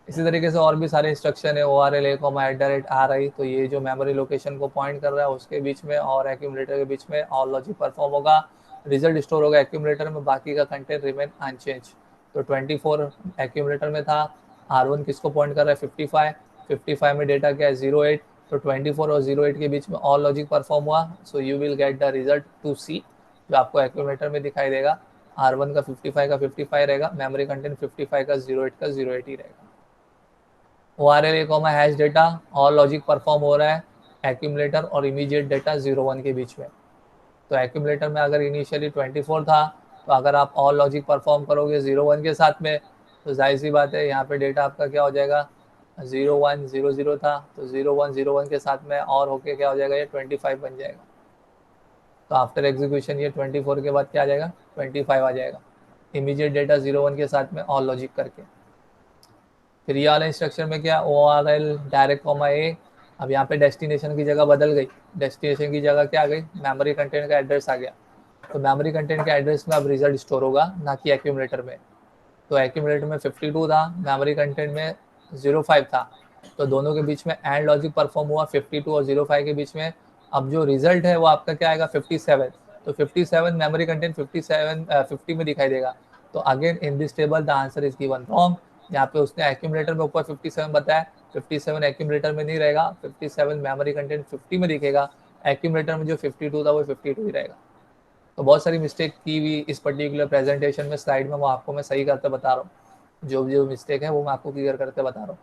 इसी तरीके से और भी सारे इंस्ट्रक्शन है, ORL A, तो ये जो मेमोरी लोकेशन को पॉइंट कर रहा है उसके बीच में और एक्यूमुलेटर के बीच में और लॉजिक परफॉर्म होगा, रिजल्ट स्टोर होगा एक्यूमुलेटर में, बाकी का कंटेंट रिमेन अनचेंज। तो 24 एक्यूमुलेटर में था, R1 किसको पॉइंट कर रहा है, 55 में डेटा क्या है, 08। तो 24 और 08 के बीच में और लॉजिक परफॉर्म हुआ, so you will get the result 2C जो आपको एक्यूमुलेटर में दिखाई देगा। R1 का 55 का 55 रहेगा, मेमोरी कंटेंट 55 का 08 का 08 ही रहेगा। ORL A, हैश डेटा और लॉजिक परफॉर्म हो रहा है एक्यूमुलेटर और इमीडिएट डेटा 01 के बीच में। तो एक्यूमुलेटर में अगर इनिशियली 24 था, तो अगर आप और लॉजिक परफॉर्म करोगे 01 के साथ में, तो जाहिर सी बात है यहाँ पे डेटा आपका क्या हो जाएगा, 0100 था, तो 0101 के साथ में और होके क्या हो जाएगा, ये 25 बन जाएगा। तो आफ्टर एग्जीक्यूशन ये 24 के बाद क्या आ जाएगा, 25 आ जाएगा, इमीडिएट डेटा 01 के साथ में और लॉजिक करके। फिर ये वाला इंस्ट्रक्शन में क्या, ORL डायरेक्ट कॉमा ए। अब यहाँ पे डेस्टिनेशन की जगह बदल गई, डेस्टिनेशन की जगह क्या आ गई, मेमोरी कंटेंट का एड्रेस आ गया। तो मेमोरी कंटेंट के एड्रेस में अब रिजल्ट स्टोर होगा, ना कि एक्यूमुलेटर में। तो एक्यूमुलेटर में 52 था, मेमोरी कंटेंट में 05 था। तो दोनों के बीच में एंड लॉजिक परफॉर्म हुआ 52 और 05 के बीच में। अब जो रिजल्ट है वो आपका क्या आएगा, 57। तो 57 मेमोरी कंटेंट 50 में दिखाई देगा। तो again in this table the answer is given wrong. यहाँ पे उसने एक्यूमुलेटर में ऊपर 57 बताया, 57 एक्यूमुलेटर में नहीं रहेगा, 57 मेमोरी कंटेंट 50 में दिखेगा। एक्यूमुलेटर में जो 52 था वो 52 ही रहेगा। तो बहुत सारी मिस्टेक की हुई इस पर्टिकुलर प्रेजेंटेशन में, स्लाइड में, वो आपको मैं सही करते बता रहा हूँ। जो जो मिस्टेक है वो मैं आपको क्लियर करते बता रहा हूँ।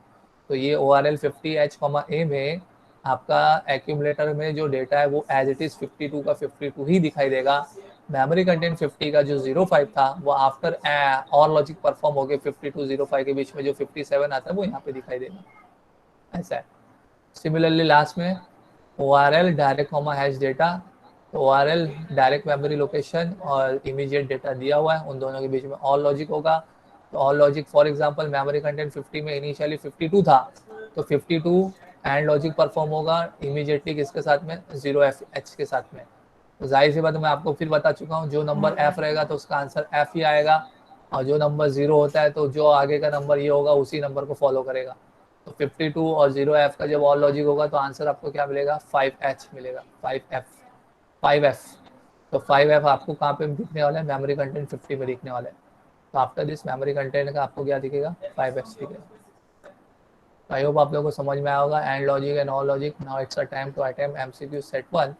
तो ये ORL 50H, A में आपका एक्यूमुलेटर में जो डेटा है वो एज इट इज 52 का 52 ही दिखाई देगा। मेमोरी कंटेंट 50 का जो 05 था वो आफ्टर और लॉजिक परफॉर्म हो गए 52-05 के बीच में जो 57 आता है वो यहाँ पे दिखाई देगा, ऐसा है। सिमिलरली लास्ट में ORL डायरेक्ट हैश डेटा, तो ORL डायरेक्ट मेमोरी लोकेशन और इमीडिएट डेटा दिया हुआ है, उन दोनों के बीच में और लॉजिक होगा। तो और logic for example memory content 50 में इनिशियली 52 था, तो 52 एंड लॉजिक परफॉर्म होगा इमीडिएटली किसके साथ में, 0FH के साथ में। तो जाहिर सी बात मैं आपको फिर बता चुका हूँ, जो नंबर F रहेगा तो उसका आंसर F ही आएगा, और जो नंबर 0 होता है तो जो आगे का नंबर ये होगा उसी नंबर को फॉलो करेगा। तो 52 और 0F का जब और लॉजिक होगा तो आंसर आपको क्या मिलेगा, 5H मिलेगा, 5F। तो 5F आपको कहाँ पे दिखने वाला है, मेमोरी कंटेंट 50 में दिखने वाला है। तो आफ्टर दिस मेमोरी कंटेंट का आपको क्या दिखेगा, 5F दिखेगा। आई होप आप लोगों को समझ में आया होगा and logic and or logic. Now it's a time to attempt MCQ set 1।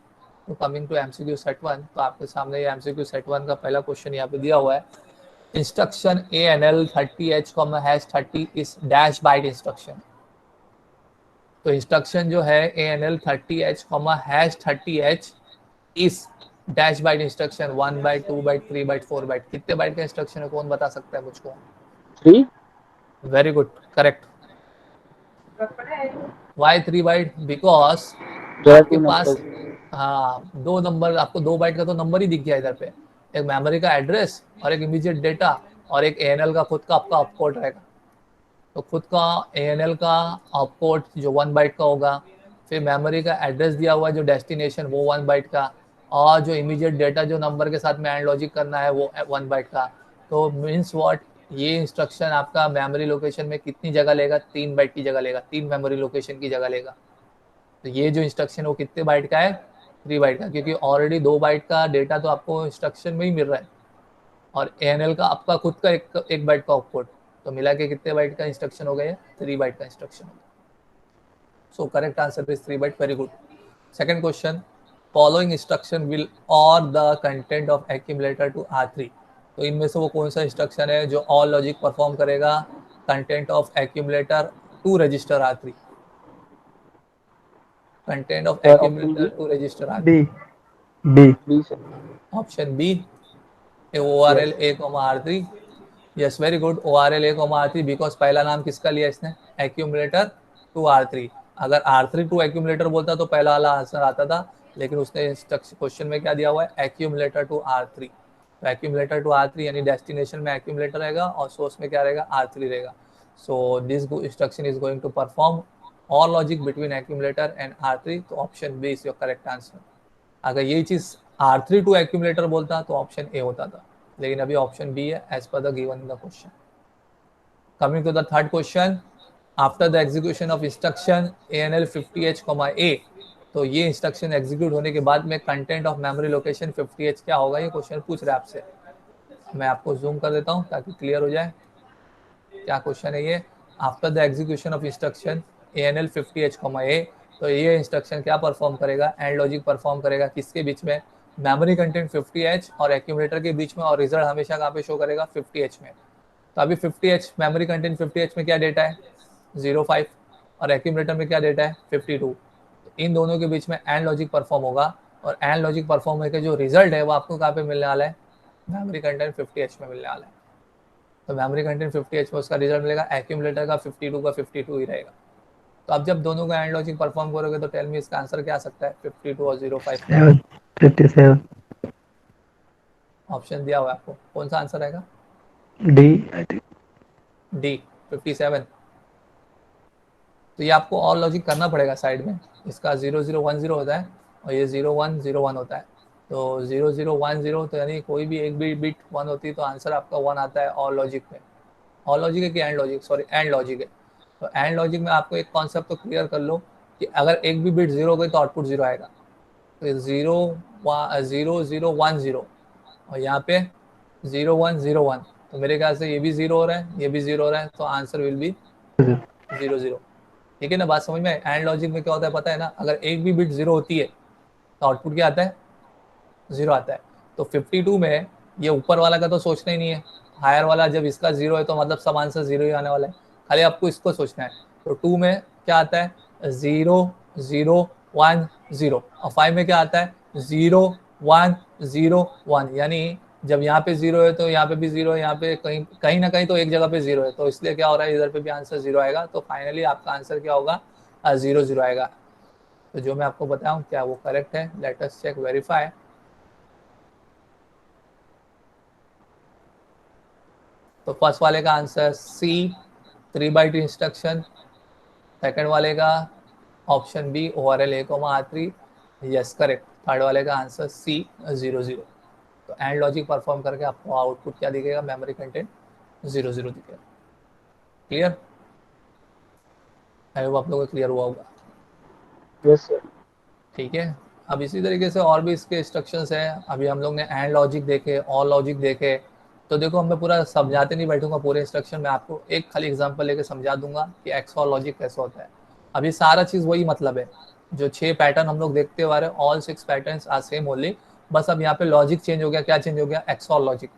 तो कमिंग टू MCQ सेट 1, तो आपके सामने ये MCQ सेट 1 का पहला क्वेश्चन यहाँ पे दिया हुआ है। Instruction ANL 30H, #30 is dash byte instruction. तो इंस्ट्रक्शन जो है ANL 30H, #30H इस dash byte instruction 1 byte, 2 byte, 3 byte, 4 byte. कितने बाइट का इंस्ट्रक्शन है, कौन बता सकता है मुझको? 3। Very good, correct. Why 3 byte? Because आपके पास हाँ 2 नंबर, आपको 2 बाइट का तो नंबर ही दिख गया इधर पे, एक मेमोरी का एड्रेस और एक इमीडिएट डेटा, और एक ANL का खुद का आपका ऑपकोड रहेगा। तो खुद का ANL का ऑपकोड जो 1 बाइट का होगा, फिर मेमोरी का एड्रेस दिया हुआ है जो डेस्टिनेशन वो 1 बाइट का, और जो इमीडिएट डेटा जो नंबर के साथ में एंड लॉजिक करना है वो 1 बाइट का। तो मीन्स व्हाट, ये इंस्ट्रक्शन आपका मेमोरी लोकेशन में कितनी जगह लेगा, 3 बाइट की जगह लेगा, 3 मेमोरी लोकेशन की जगह लेगा। तो ये जो इंस्ट्रक्शन वो कितने बाइट का है, 3 बाइट का, क्योंकि ऑलरेडी 2 बाइट का डेटा तो आपको इंस्ट्रक्शन में ही मिल रहा है और ANL का आपका खुद का एक बाइट का आउटपुट, तो मिला के कितने बाइट का इंस्ट्रक्शन हो गया, 3 बाइट का इंस्ट्रक्शन हो गया। So correct answer is 3 byte, very good. Second question, following instruction will और the content of accumulator to R3। तो इनमें से वो कौन सा इंस्ट्रक्शन है जो ऑल लॉजिक परफॉर्म करेगा content of accumulator to register R3? Content of accumulator to register R3। B sir. Option B, ORL A, R3। Yes, very good, ORL A, R3, because पहला नाम किसका लिया इसने, एक्यूमुलेटर टू R3। अगर R3 to accumulator बोलता तो पहला वाला आंसर आता था, लेकिन उसने क्वेश्चन में क्या दिया हुआ है, एक्यूमुलेटर टू R3। तो एक्यूमुलेटर टू R3 यानी डेस्टिनेशन में एक्यूमुलेटर रहेगा और सोर्स में क्या रहेगा, R3 रहेगा। So this instruction is going to perform or logic between accumulator and R3। तो option B is your correct answer. अगर यही चीज R3 टू एक्यूमुलेटर बोलता तो ऑप्शन ए होता था, लेकिन अभी ऑप्शन बी है as per the given in the question. Coming to the third question, after the execution of instruction ANL 50H, A, तो ये इंस्ट्रक्शन एग्जीक्यूट होने के बाद में content of memory location 50H क्या होगा, ये क्वेश्चन पूछ रहे हैं आपसे। मैं आपको जूम कर देता हूँ ताकि क्लियर हो जाए क्या क्वेश्चन है ये। After the execution of instruction ANL 50H, A, तो ये इंस्ट्रक्शन क्या परफॉर्म करेगा, एंड लॉजिक परफॉर्म करेगा किसके बीच में, मेमोरी कंटेंट 50H और एक्यूमुलेटर के बीच में, और रिजल्ट हमेशा कहाँ पे शो करेगा, 50H में। तो अभी 50H मेमोरी कंटेंट 50H में क्या डेटा है, 05, और एक्यूमुलेटर में क्या डेटा है, 52। तो इन दोनों के बीच में एंड लॉजिक परफॉर्म होगा, और एंड लॉजिक परफॉर्म होकर जो रिजल्ट है वो आपको कहाँ पे मिलने वाला है, मेमोरी कंटेंट 50H में मिलने वाला है। तो मेमोरी कंटेंट 50H में उसका रिजल्ट मिलेगा, एक्यूमुलेटर का 52 का 52 ही रहेगा। तो आप जब दोनों का एंड लॉजिक परफॉर्म करोगे तो टेल मी इसका आंसर क्या आ सकता है, 52 और 05 का। 57. ऑप्शन दिया हुआ है आपको, कौन सा आंसर आएगा, D I think. डी, 57। तो ये आपको और लॉजिक करना पड़ेगा साइड में, इसका 0010 होता है और ये 0101 होता है। तो 0010 तो यानी कोई भी एक भी बिट 1 होती है तो आंसर आपका 1 आता है और लॉजिक में। और लॉजिक है कि and logic, sorry and logic है। तो एंड लॉजिक में आपको एक कॉन्सेप्ट तो क्लियर कर लो कि अगर एक भी बिट 0 हो गई तो आउटपुट 0 आएगा। तो 0010 और यहाँ पे 0101, तो मेरे ख्याल से ये भी 0 हो रहा है, ये भी 0 हो रहा है, तो आंसर विल बी 00। ठीक है ना, बात समझ में। एंड लॉजिक में क्या होता है पता है ना, अगर एक भी बिट 0 होती है तो आउटपुट क्या आता है, 0 आता है। तो 52 में ये ऊपर वाला का तो सोचना ही नहीं है, हायर वाला जब इसका 0 है तो मतलब सब आंसर 0 ही आने वाला है, खाली आपको इसको सोचना है। तो 2 में क्या आता है, 0010, और 5 में क्या आता है, 0101, यानी जब यहाँ पे 0 है तो यहाँ पे भी 0 है, यहाँ पे कहीं कहीं ना कहीं तो एक जगह पे 0 है, तो इसलिए क्या हो रहा है, इधर पे भी आंसर 0 आएगा। तो फाइनली आपका आंसर क्या होगा, 0 आएगा। तो जो मैं आपको बताऊं क्या वो करेक्ट है, लेट अस चेक वेरीफाई। तो फर्स्ट वाले का answer C, 3 byte instruction. Second वाले का option B, ORL A, R3, yes correct. Third वाले का आंसर सी, 00। तो एंड लॉजिक परफॉर्म करके आपको आउटपुट क्या दिखेगा, मेमोरी कंटेंट 00 दिखेगा। क्लियर, आई होप आप लोगों को क्लियर हुआ होगा। Yes sir. ठीक है, अब इसी तरीके से और भी इसके इंस्ट्रक्शंस हैं। अभी हम लोग ने एंड लॉजिक देखे, और लॉजिक देखे। तो देखो मैं पूरा समझाते नहीं बैठूंगा पूरे इंस्ट्रक्शन में, आपको एक खाली एग्जांपल लेके समझा दूंगा कि एक्सऑर लॉजिक कैसे होता है। अभी सारा चीज़ वही मतलब है, जो 6 पैटर्न हम लोग देखते हुए आ रहे हैं, all 6 patterns are same only, बस अब यहाँ पे लॉजिक चेंज हो गया। क्या चेंज हो गया, एक्सऑर लॉजिक।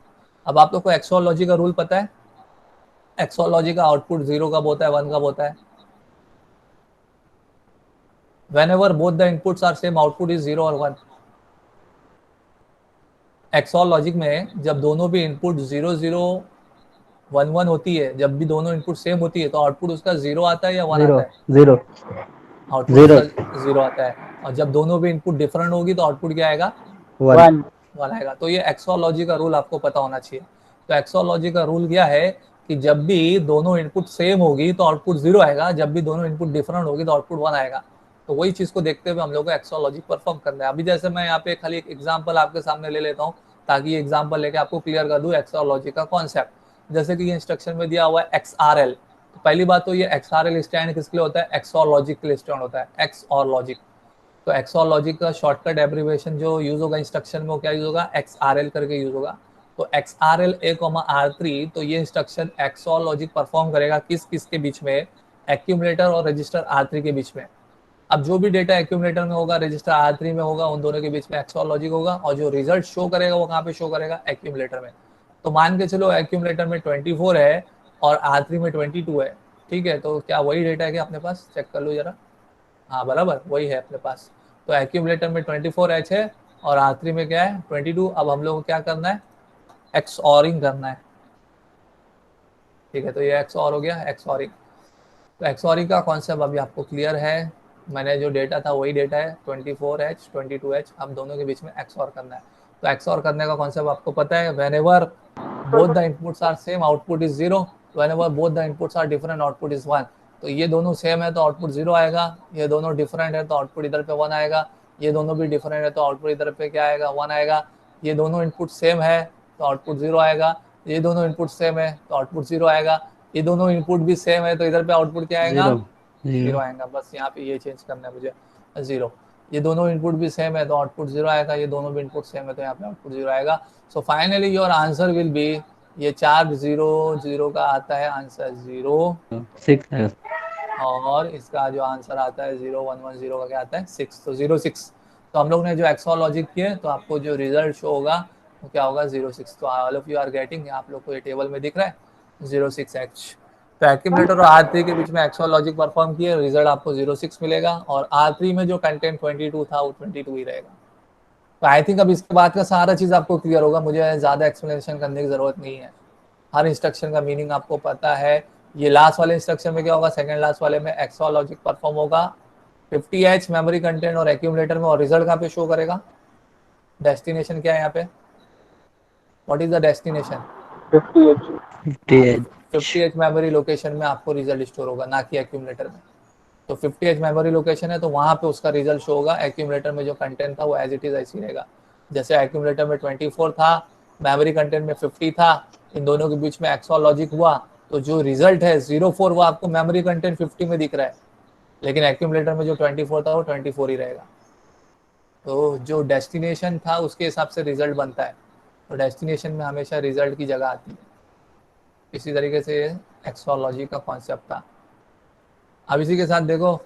अब आप लोग को एक्सऑर लॉजिक का रूल पता है, एक्सऑर लॉजिक का आउटपुट 0 कब होता है, 1 कब होता है, whenever both the inputs are same output is 0 और 1। एक्सऑर लॉजिक में जब दोनों भी इनपुट 0011 होती है, जब भी दोनों इनपुट सेम होती है तो आउटपुट उसका 0 आता है या 1 आता है, 0. आउटपुट उसका 0 आता है। और जब दोनों भी इनपुट डिफरेंट होगी तो आउटपुट क्या आएगा, 1. 1 आएगा। तो ये एक्सऑर लॉजिक का रूल आपको पता होना चाहिए। तो एक्सऑर लॉजिक का रूल क्या है कि जब भी दोनों इनपुट सेम होगी तो आउटपुट 0 आएगा, जब भी दोनों इनपुट डिफरेंट होगी तो आउटपुट 1 आएगा। तो वही चीज को देखते हुए हम लोग को एक्सऑर लॉजिक परफॉर्म करना है। अभी जैसे मैं यहाँ पे खाली एक एग्जांपल आपके सामने ले लेता हूँ ताकि ये एग्जांपल लेके आपको क्लियर कर दूं एक्सऑर लॉजिक का कॉन्सेप्ट। जैसे कि ये इंस्ट्रक्शन में दिया हुआ है XRL, तो पहली बात तो ये XRL स्टैंड किसके लिए होता है, XOR लॉजिक के लिए स्टैंड होता है, XOR लॉजिक। तो XOR लॉजिक का शॉर्टकट एब्रीविएशन जो यूज होगा इंस्ट्रक्शन में वो क्या यूज होगा, XRL करके यूज होगा। तो XRL A, R3, तो ये इंस्ट्रक्शन XOR लॉजिक परफॉर्म करेगा किस किस के बीच में, एक्यूमुलेटर और रजिस्टर R3 के बीच में। अब जो भी डेटा एक्यूमुलेटर में होगा, रजिस्टर R3 में होगा, उन दोनों के बीच में XOR लॉजिक होगा, और जो रिजल्ट शो करेगा वो कहाँ पे शो करेगा, एक्यूमुलेटर में। तो मान के चलो एक्यूमुलेटर में 24 है और R3 में 22 है, ठीक है, तो क्या वही डेटा है क्या अपने पास, चेक कर लो जरा। हाँ बराबर वही है अपने पास। तो एक्यूमुलेटर में 24H है और R3 में क्या है 22। अब हम लोग को क्या करना है, XORing करना है, ठीक है, तो ये XOR हो गया, XORing। तो XORing का कॉन्सेप्ट अभी आपको क्लियर है, मैंने जो डेटा था वही डेटा है 24H 22H, अब दोनों के बीच में XOR करना है। तो XOR करने का कॉन्सेप्ट आपको पता है, whenever both the inputs are same output is 0, whenever both the inputs are different output is 1। तो ये दोनों सेम है तो आउटपुट 0 आएगा, ये दोनों डिफरेंट है तो आउटपुट इधर पे 1 आएगा, ये दोनों भी डिफरेंट है तो आउटपुट इधर पे क्या आएगा, 1 आएगा, ये दोनों इनपुट सेम है तो आउटपुट 0 आएगा, ये दोनों इनपुट सेम है तो आउटपुट 0 आएगा, ये दोनों इनपुट भी सेम है तो इधर पे आउटपुट क्या आएगा, 0 आएगा। बस यहाँ पे ये चेंज करना है मुझे, 0। ये दोनों इनपुट भी सेम है तो आउटपुट 0 आएगा, ये दोनों भी इनपुट सेम है तो यहाँ पे आउटपुट 0 आएगा। So finally your answer will B, ये 4 0 0 का आता है आंसर 0, 6 है। और इसका जो आंसर आता है 0 1 1 0 का क्या आता है 6, तो 0 6। तो हम लोग ने जो XOR लॉजिक किए तो आपको जो रिजल्ट शो होगा वो क्या होगा 0 6। तो all of you are getting, आप लोग को ये टेबल में दिख रहा है 0 6H। तो एक्यूमुलेटर और R3 के बीच में XOR लॉजिक परफॉर्म किए, रिजल्ट आपको 0 6 मिलेगा, और R3 में जो कंटेंट 22 था वो 22 ही रहेगा। तो आई थिंक अब इसके बाद का सारा चीज आपको क्लियर होगा, मुझे ज्यादा एक्सप्लेनेशन करने की जरूरत नहीं है, हर इंस्ट्रक्शन का मीनिंग आपको पता है। ये लास्ट वाले इंस्ट्रक्शन में क्या होगा, सेकंड लास्ट वाले में XOR लॉजिक परफॉर्म होगा 50H मेमोरी कंटेंट और एक्यूमुलेटर में, और रिजल्ट कहाँ पे शो करेगा, डेस्टिनेशन क्या है यहाँ पे, what is the destination, 50H memory location में आपको रिजल्ट स्टोर होगा, ना कि एक्यूमुलेटर में। तो 50H मेमोरी लोकेशन है तो वहां पे उसका रिजल्ट शो होगा, एक्यूमुलेटर में जो कंटेंट था वो एज इट इज ऐसी रहेगा। जैसे एक्यूमुलेटर में 24 था, मेमोरी कंटेंट में 50 था, इन दोनों के बीच में XOR लॉजिक हुआ तो जो रिजल्ट है 04 वो आपको मेमोरी कंटेंट 50 में दिख रहा है, लेकिन एक्यूमुलेटर में जो 24 था वो 24 ही रहेगा। तो जो डेस्टिनेशन था उसके हिसाब से रिजल्ट बनता है, तो डेस्टिनेशन में हमेशा रिजल्ट की जगह आती है। इसी तरीके से XOR लॉजिक का कॉन्सेप्ट था। अब इसी के साथ देखो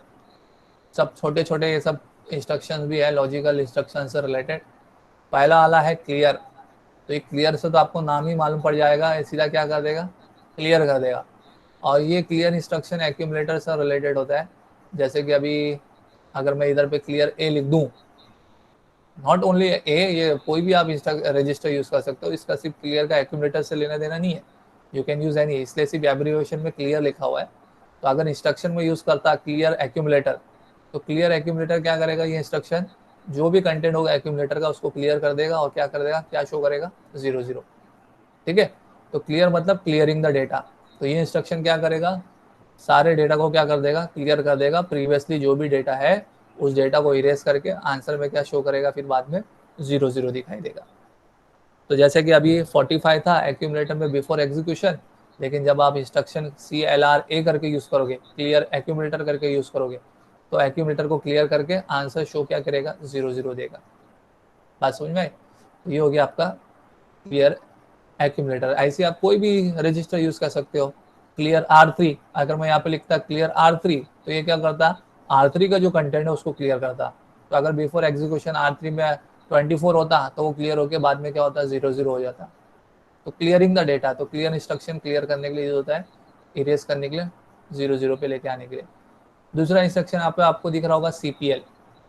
सब छोटे छोटे ये सब इंस्ट्रक्शंस भी है लॉजिकल इंस्ट्रक्शन से रिलेटेड। पहला वाला है क्लियर, तो ये क्लियर से तो आपको नाम ही मालूम पड़ जाएगा, ये सीधा क्या कर देगा, क्लियर कर देगा। और ये क्लियर इंस्ट्रक्शन एक्यूमुलेटर से रिलेटेड होता है। जैसे कि अभी अगर मैं इधर पे क्लियर ए लिख दूं, नॉट ओनली ए, ये कोई भी आप रजिस्टर यूज कर सकते हो, इसका सिर्फ क्लियर का एक्यूमुलेटर से लेना देना नहीं है, यू कैन यूज एनी, इसलिए सिर्फ एब्रीविएशन में क्लियर लिखा हुआ है। तो अगर इंस्ट्रक्शन में यूज करता क्लियर एक्यूमुलेटर, तो क्लियर एक्यूमुलेटर क्या करेगा, ये इंस्ट्रक्शन जो भी कंटेंट होगा एक्यूमुलेटर का उसको क्लियर कर देगा, और क्या कर देगा, क्या शो करेगा, 0 0। ठीक है, तो क्लियर मतलब क्लियरिंग द डेटा। तो ये इंस्ट्रक्शन क्या करेगा, सारे डेटा को क्या कर देगा, क्लियर कर देगा, प्रीवियसली जो भी डेटा है उस डेटा को इरेज करके आंसर में क्या शो करेगा, फिर बाद में 0 0 दिखाई देगा। तो जैसे कि अभी 45 था एक्यूमुलेटर में बिफोर एग्जीक्यूशन, लेकिन जब आप इंस्ट्रक्शन CLRA करके यूज करोगे, क्लियर एक्यूमुलेटर करके यूज करोगे, तो एक्यूमुलेटर को क्लियर करके आंसर शो क्या करेगा, 0 0 देगा। बात समझ में आई? तो ये हो गया आपका क्लियर एक्यूमुलेटर। ऐसे आप कोई भी रजिस्टर यूज कर सकते हो। क्लियर R3, अगर मैं यहाँ पे लिखता क्लियर R3, तो ये क्या करता, R3 का जो कंटेंट है उसको क्लियर करता। तो अगर बिफोर एग्जीक्यूशन R3 में 24 होता तो वो क्लियर होके बाद में क्या होता, 0 0 हो जाता। तो क्लियरिंग द डेटा, तो क्लियर इंस्ट्रक्शन क्लियर करने के लिए यूज होता है, इरेज करने के लिए, 0 0 पे लेके आने के लिए। दूसरा इंस्ट्रक्शन यहाँ पे आपको दिख रहा होगा CPL।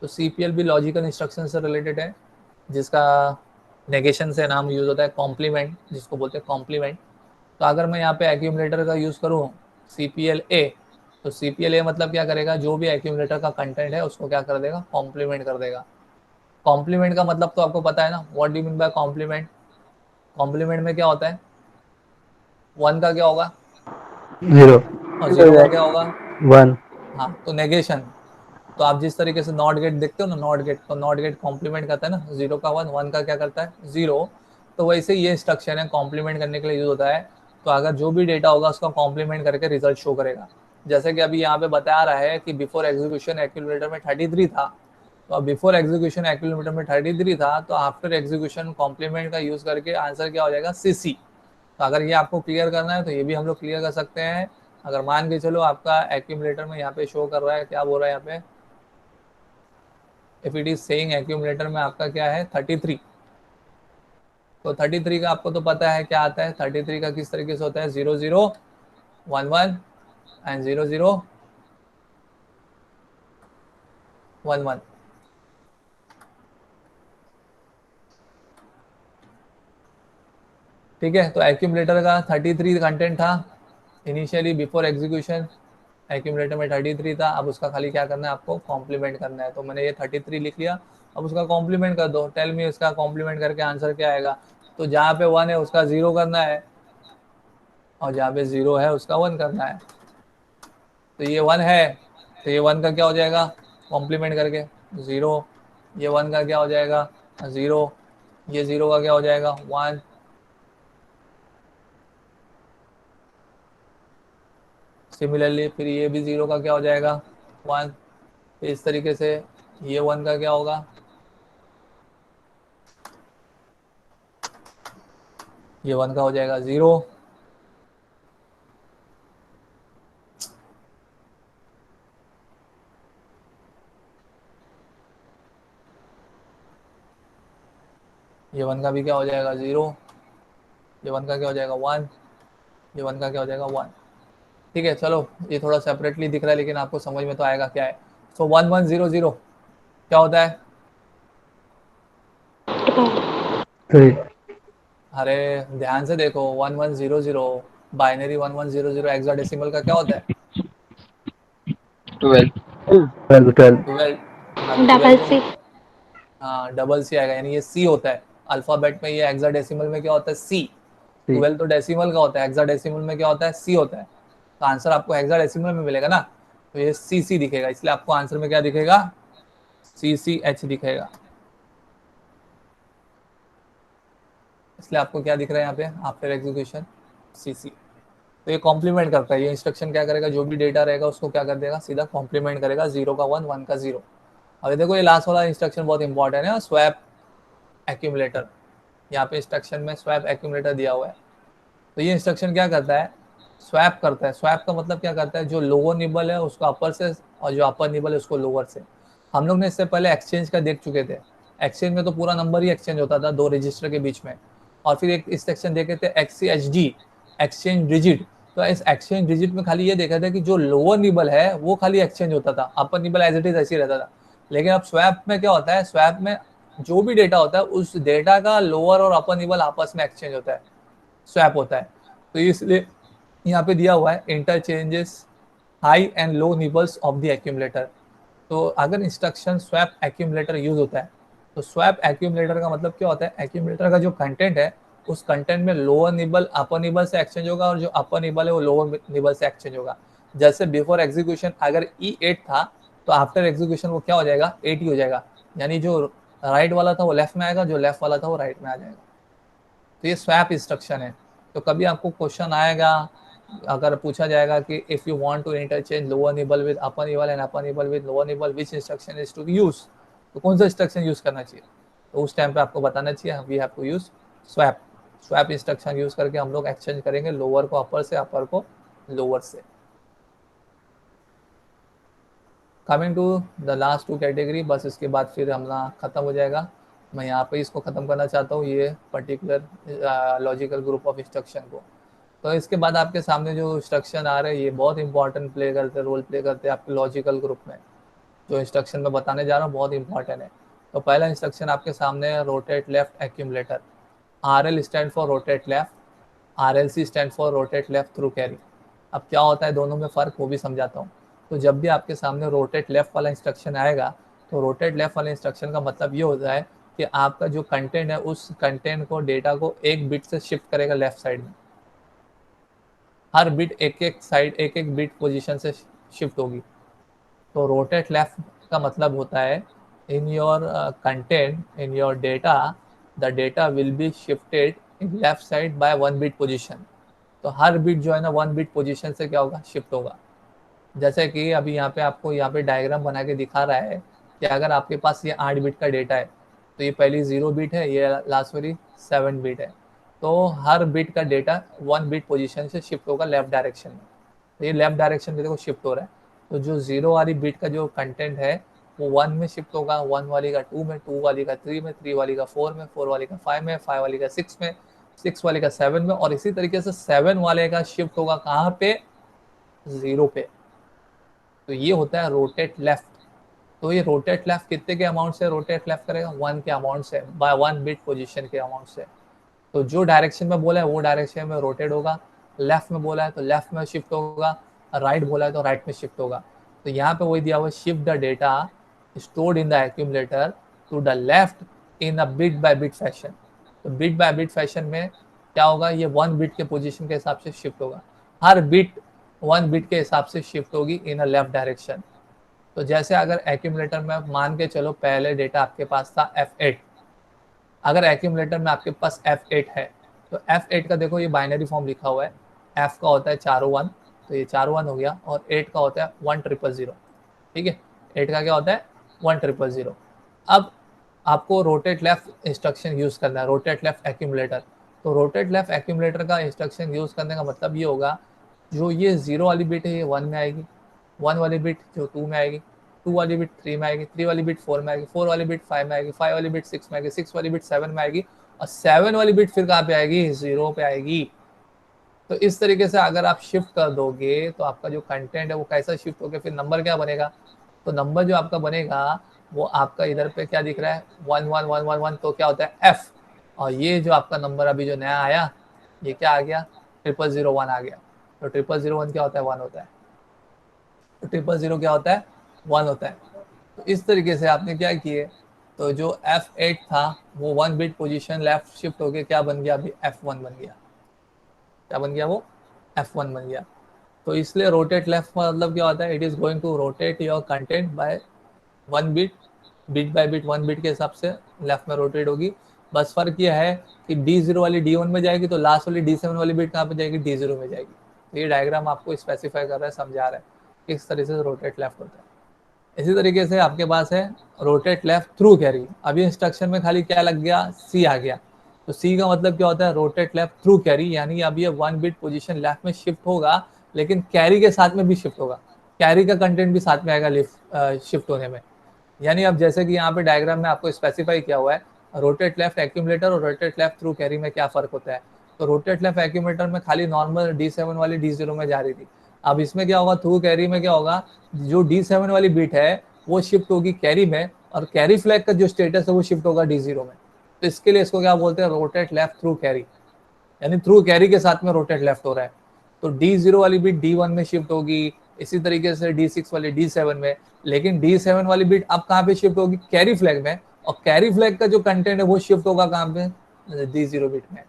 तो CPL भी लॉजिकल इंस्ट्रक्शन से रिलेटेड है, जिसका नेगेशन से नाम यूज होता है कॉम्प्लीमेंट, जिसको बोलते हैं कॉम्प्लीमेंट। तो अगर मैं यहाँ पे एक्यूमुलेटर का यूज करूँ CPL-A, तो CPL-A मतलब क्या करेगा, जो भी एक्यूमुलेटर का कंटेंट है उसको क्या कर देगा, कॉम्प्लीमेंट कर देगा। कॉम्प्लीमेंट का मतलब तो आपको पता है ना, what do you mean by complement. Complement में क्या होता है, 1 का क्या होगा, 0 और 0 का क्या होगा, 1 हाँ, तो नेगेशन। तो आप जिस तरीके से नॉट गेट देखते हो ना, नॉट गेट, तो नॉट गेट कॉम्प्लीमेंट करता है ना, 0 का 1, 1 का क्या करता है, 0। तो वैसे ये इंस्ट्रक्शन है कॉम्प्लीमेंट करने के लिए यूज होता है। तो अगर जो भी डेटा होगा उसका कॉम्प्लीमेंट करके रिजल्ट शो करेगा। जैसे कि अभी यहाँ पे बता रहा है कि बिफोर एग्जीक्यूशन एक्यूमुलेटर में 33 था, तो अब बिफोर एग्जीक्यूशन एक्यूमुलेटर में 33 था, तो आफ्टर एग्जीक्यूशन कॉम्प्लीमेंट का यूज करके आंसर क्या हो जाएगा, CC। तो अगर ये आपको क्लियर करना है तो ये भी हम लोग क्लियर कर सकते हैं। अगर मान के चलो आपका एक्यूमुलेटर में यहाँ पे शो कर रहा है, क्या बोल रहा है यहाँ पे, if it is saying accumulator में आपका क्या है 33, तो 33 का आपको तो पता है क्या आता है, 33 का किस तरीके से होता है, 0 0 1 1 एंड 0 0 1 1। ठीक है, तो एक्यूमुलेटर का 33 कंटेंट था इनिशियली बिफोर एग्जीक्यूशन, एक्यूमुलेटर में 33 था। अब उसका खाली क्या करना है, आपको कॉम्प्लीमेंट करना है। तो मैंने ये 33 लिख लिया, अब उसका कॉम्प्लीमेंट कर दो। टेल मी इसका कॉम्प्लीमेंट करके आंसर क्या आएगा। तो जहाँ पे 1 है उसका 0 करना है, और जहाँ पे 0 है उसका 1 करना है। तो ये 1 है, तो ये 1 का क्या हो जाएगा, कॉम्प्लीमेंट करके 0। ये 1 का क्या हो जाएगा, 0। ये 0 का क्या हो जाएगा, 1। सिमिलरली फिर ये भी 0 का क्या हो जाएगा, 1। इस तरीके से ये 1 का क्या होगा, ये 1 का हो जाएगा 0। ये 1 का भी क्या हो जाएगा 0। ये 1 का क्या हो जाएगा 1। ये 1 का क्या हो जाएगा 1। ठीक है, चलो ये थोड़ा सेपरेटली दिख रहा है लेकिन आपको समझ में तो आएगा क्या है। सो 1 1 0 0 क्या होता है, 3, अरे ध्यान से देखो, 1 1 0 0 बाइनरी 1 1 0 0 हेक्साडेसिमल का क्या होता है, 12। 12, 12, 12। हाँ तो 12 डबल को, सी। हाँ डबल सी आएगा, यानी ये सी होता है अल्फाबेट में। ये हेक्साडेसिमल में क्या होता है, सी। 3, 12 तो डेसिमल का होता है, हेक्साडेसिमल में क्या होता है, सी होता है। तो आंसर आपको हेक्साडेसिमल में मिलेगा ना, तो ये सी सी दिखेगा, इसलिए आपको आंसर में क्या दिखेगा, सी सी एच दिखेगा। इसलिए आपको क्या दिख रहा है यहाँ पे, आफ्टर एग्जीक्यूशन सी सी। तो ये कॉम्प्लीमेंट करता है, ये इंस्ट्रक्शन क्या करेगा, जो भी डेटा रहेगा उसको क्या कर देगा, सीधा कॉम्प्लीमेंट करेगा, 0 का 1 1 का 0। अभी देखो ये लास्ट वाला इंस्ट्रक्शन बहुत इंपॉर्टेंट है, स्वैप एक्यूमुलेटर। यहाँ पे इंस्ट्रक्शन में स्वैप एक्यूमुलेटर दिया हुआ है। तो ये इंस्ट्रक्शन क्या करता है, स्वैप करता है। स्वैप का मतलब क्या करता है, जो लोअर निबल है उसको अपर से, और जो अपर निबल है उसको लोअर से। हम लोग ने इससे पहले एक्सचेंज का देख चुके थे। एक्सचेंज में तो पूरा नंबर ही एक्सचेंज होता था 2 रजिस्टर के बीच में। और फिर एक इंस्ट्रक्शन देखे थे XCHD, एक्सचेंज डिजिट। तो इस एक्सचेंज डिजिट में खाली ये देखा था कि जो लोअर निबल है वो खाली एक्सचेंज होता था, अपर निबल एज इट इज ऐसे ही रहता था। लेकिन अब स्वैप में क्या होता है, स्वैप में जो भी डेटा होता है उस डेटा का लोअर और अपर निबल आपस में एक्सचेंज होता है, स्वैप होता है। तो इसलिए यहाँ पे दिया हुआ है interchanges high and low nibbles of the accumulator. तो अगर इंस्ट्रक्शन स्वैप एक्यूमुलेटर यूज होता है, तो स्वैप एक्यूमुलेटर का मतलब क्या होता है, एक्यूमुलेटर का जो कंटेंट है उस कंटेंट में लोअर निबल अपर निबल से एक्सचेंज होगा, और जो अपर निबल है वो लोअर निबल से एक्सचेंज होगा। जैसे बिफोर एग्जीक्यूशन अगर E8 था, तो आफ्टर एग्जीक्यूशन वो क्या हो जाएगा, 8 ही हो जाएगा। यानी जो राइट वाला था वो लेफ्ट में आएगा, जो लेफ्ट वाला था वो राइट में आ जाएगा। तो ये स्वैप इंस्ट्रक्शन है। तो कभी आपको क्वेश्चन आएगा, अगर पूछा जाएगा कि if you want to interchange lower nibble with upper nibble and upper nibble with lower nibble, which instruction is to be use, तो कौन सा इंस्ट्रक्शन यूज करना चाहिए, तो उस टाइम पे आपको बताना चाहिए we have to use swap. Swap instruction use करके हम लोग एक्सचेंज करेंगे लोअर को अपर से, अपर को लोअर से। Coming to the last 2 category, बस इसके बाद फिर हमला खत्म हो जाएगा। मैं यहाँ पे इसको ख़त्म करना चाहता हूँ, ये particular logical group of instruction को। तो इसके बाद आपके सामने जो इंस्ट्रक्शन आ रहे हैं ये बहुत इंपॉर्टेंट प्ले करते, रोल प्ले करते हैं आपके लॉजिकल ग्रुप में। जो इंस्ट्रक्शन मैं बताने जा रहा हूँ बहुत इंपॉर्टेंट है। तो पहला इंस्ट्रक्शन आपके सामने है rotate left accumulator. RL stand for rotate left, RLC stand for rotate left through carry. अब क्या होता है दोनों में फ़र्क, वो भी समझाता हूँ। तो जब भी आपके सामने रोटेट लेफ्ट वाला इंस्ट्रक्शन आएगा, तो रोटेट लेफ्ट वाले इंस्ट्रक्शन का मतलब ये होता है कि आपका जो कंटेंट है उस कंटेंट को, डेटा को एक बिट से शिफ्ट करेगा लेफ्ट साइड में। हर बिट एक एक साइड, एक एक बिट पोजीशन से शिफ्ट होगी। तो रोटेट लेफ्ट का मतलब होता है in your content, in your data, the data will be shifted in left side by 1 bit position. तो हर बिट जो है ना 1 बिट पोजीशन से क्या होगा, शिफ्ट होगा। जैसे कि अभी यहाँ पे आपको यहाँ पे डायग्राम बना के दिखा रहा है कि अगर आपके पास ये 8 बिट का डेटा है तो ये पहली 0 बिट है, ये लास्ट वाली 7 बिट है। तो हर बिट का डेटा 1 बिट पोजीशन से शिफ्ट होगा लेफ्ट डायरेक्शन में। तो ये लेफ्ट डायरेक्शन में देखो शिफ्ट हो रहा है। तो जो 0 वाली बिट का जो कंटेंट है वो 1 में शिफ्ट होगा, 1 वाली का 2 में, 2 वाली का 3 में, 3 वाली का 4 में, 4 वाली का 5 में, 5 वाली का 6 में, 6 वाली का 7 में, और इसी तरीके से 7 वाले का शिफ्ट होगा कहाँ पे, 0 पे। तो ये होता है रोटेट लेफ्ट। तो ये रोटेट लेफ्ट कितने के अमाउंट से रोटेट लेफ्ट करेगा, 1 के अमाउंट से, बाय 1 बिट पोजीशन के अमाउंट से। तो जो डायरेक्शन में बोला है वो डायरेक्शन में रोटेट होगा, लेफ्ट में बोला है तो लेफ्ट में शिफ्ट होगा, राइट बोला है तो राइट में शिफ्ट होगा। तो यहाँ पे वही दिया हुआ, shift the data stored in the accumulator to the left in a bit by bit fashion. तो बिट बाय बिट फैशन में क्या होगा, ये 1 बिट के पोजीशन के हिसाब से शिफ्ट होगा। हर बिट 1 बिट के हिसाब से शिफ्ट होगी इन अ लेफ्ट डायरेक्शन। तो जैसे अगर एक्यूमुलेटर में मान के चलो पहले डेटा आपके पास था F8, अगर एक्यूमुलेटर में आपके पास F8 है तो F8 का देखो ये बाइनरी फॉर्म लिखा हुआ है। F का होता है 401, तो ये 401 हो गया, और 8 का होता है 1000। ठीक है, 8 का क्या होता है 1000। अब आपको रोटेट लेफ्ट इंस्ट्रक्शन यूज करना है, रोटेट लेफ्ट एक्यूमुलेटर। तो रोटेट लेफ्ट एक्यूमुलेटर का इंस्ट्रक्शन यूज करने का मतलब ये होगा, जो ये 0 वाली बिट है ये 1 में आएगी, 1 वाली बिट जो 2 में आएगी, 2 वाली बिट 3 में आएगी, 3 वाली बिट 4 में आएगी, 4 वाली बिट 5 में आएगी, 5 वाली बिट 6 में आएगी, 6 वाली बिट 7 में आएगी, और 7 वाली बिट फिर कहाँ पे आएगी, 0 पे आएगी। तो इस तरीके से अगर आप शिफ्ट कर दोगे तो आपका जो कंटेंट है वो कैसा शिफ्ट होकर फिर नंबर क्या बनेगा, तो नंबर जो आपका बनेगा वो आपका इधर पे क्या दिख रहा है 11111, तो क्या होता है F, और ये जो आपका नंबर अभी जो नया आया ये क्या आ गया 0001 आ गया। तो 0001 क्या होता है 1 होता है, तो 000 क्या होता है 1 होता है। तो इस तरीके से आपने क्या किए, तो जो F8 था वो 1 बिट पोजीशन लेफ्ट शिफ्ट होके क्या बन गया, अभी F1 बन गया। क्या बन गया, वो F1 बन गया। तो इसलिए रोटेट लेफ्ट का मतलब क्या होता है, it is going to rotate your content by 1 bit, bit by bit 1 bit के हिसाब से लेफ्ट में रोटेट होगी। बस फर्क ये है कि D0 वाली D1 में जाएगी तो लास्ट वाली D7 वाली बिट कहाँ पे जाएगी, D0 में जाएगी। तो ये डायग्राम आपको स्पेसिफाई कर रहा है, समझा रहा है किस तरह से रोटेट लेफ्ट होता है। इसी तरीके से आपके पास है रोटेट लेफ्ट थ्रू कैरी। अभी इंस्ट्रक्शन में खाली क्या लग गया, सी आ गया। तो सी का मतलब क्या होता है, रोटेट लेफ्ट थ्रू कैरी, यानी अब ये 1 बिट पोजीशन लेफ्ट में शिफ्ट होगा लेकिन कैरी के साथ में भी शिफ्ट होगा, कैरी का कंटेंट भी साथ में आएगा लिफ्ट शिफ्ट होने में। यानी अब जैसे कि यहाँ पे डायग्राम में आपको स्पेसिफाई किया हुआ है रोटेट लेफ्ट एक्यूमुलेटर और रोटेट लेफ्ट थ्रू कैरी में क्या फर्क होता है। तो रोटेट लेफ्ट एक्यूमुलेटर में खाली नॉर्मल D7 वाली D0 में जा रही थी, अब इसमें क्या होगा, थ्रू कैरी में क्या होगा, जो D7 वाली बिट है वो शिफ्ट होगी कैरी में, और कैरी फ्लैग का जो स्टेटस है वो शिफ्ट होगा D0 में। तो इसके लिए इसको क्या बोलते हैं, रोटेट लेफ्ट थ्रू कैरी, यानी थ्रू कैरी के साथ में रोटेट लेफ्ट हो रहा है। तो D0 वाली बिट D1 में शिफ्ट होगी, इसी तरीके से D6 वाली D7 में, लेकिन D7 वाली बिट अब कहाँ पे शिफ्ट होगी, कैरी फ्लैग में, और कैरी फ्लैग का जो कंटेंट है वो शिफ्ट होगा कहाँ पे, D0 बिट में।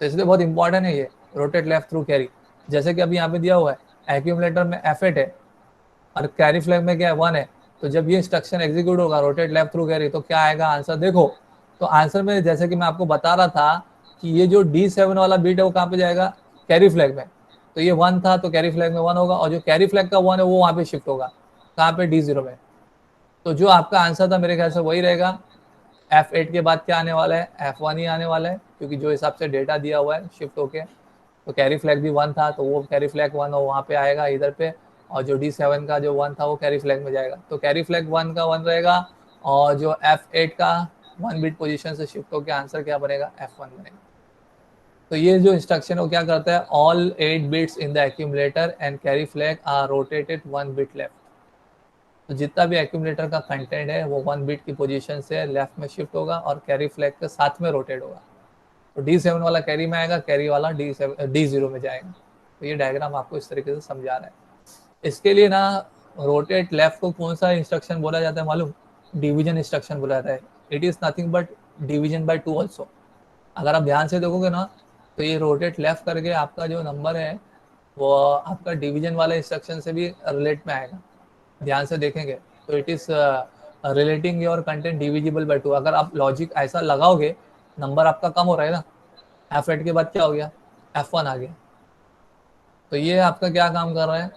तो इसलिए बहुत इंपॉर्टेंट है ये रोटेट लेफ्ट थ्रू कैरी। जैसे कि अभी यहाँ पे दिया हुआ है एक्यूमुलेटर में F8 है और कैरी फ्लैग में क्या है 1 है, तो जब ये इंस्ट्रक्शन एग्जीक्यूट होगा रोटेट लेफ्ट थ्रू कैरी तो क्या आएगा आंसर, देखो। तो आंसर में जैसे कि मैं आपको बता रहा था कि ये जो D7 वाला बीट है वो कहाँ पे जाएगा, कैरी फ्लैग में। तो ये 1 था तो कैरी फ्लैग में 1 होगा, और जो कैरी फ्लैग का 1 है वो वहाँ पे शिफ्ट होगा कहाँ पे, D0 में। तो जो आपका आंसर था मेरे ख्याल से वही रहेगा। F8 के बाद क्या आने वाला है, F1 ही आने वाला है, क्योंकि जो हिसाब से डेटा दिया हुआ है शिफ्ट होके। तो कैरी फ्लैग भी 1 था तो वो कैरी फ्लैग 1 वहाँ पे आएगा इधर पे, और जो D7 का जो 1 था वो कैरी फ्लैग में जाएगा। तो कैरी फ्लैग 1 का 1 रहेगा, और जो F8 का 1 बिट पोजीशन से शिफ्ट होकर आंसर क्या बनेगा, F1 बनेगा। तो ये जो इंस्ट्रक्शन है वो क्या करता है, all 8 bits in the accumulator and carry flag are rotated 1 bit left. तो जितना भी एक्यूमुलेटर का कंटेंट है वो 1 बिट की पोजीशन से लेफ्ट में शिफ्ट होगा और कैरी फ्लैग के साथ में रोटेट होगा। तो D7 वाला कैरी में आएगा, कैरी वाला D0 में जाएगा। तो ये डायग्राम आपको इस तरीके से समझा रहा है। इसके लिए ना रोटेट लेफ्ट को कौन सा इंस्ट्रक्शन बोला जाता है मालूम, डिवीजन इंस्ट्रक्शन बोला जाता है। It is nothing but division by 2 also. अगर आप ध्यान से देखोगे ना तो ये रोटेट लेफ्ट करके आपका जो नंबर है वो आपका डिवीजन वाले इंस्ट्रक्शन से भी रिलेट में आएगा। ध्यान से देखेंगे तो it is relating your content divisible by 2। अगर आप लॉजिक ऐसा लगाओगे, नंबर आपका कम हो रहा है ना, F8 के बाद क्या हो गया, F1 आ गया। तो ये आपका क्या काम कर रहा है,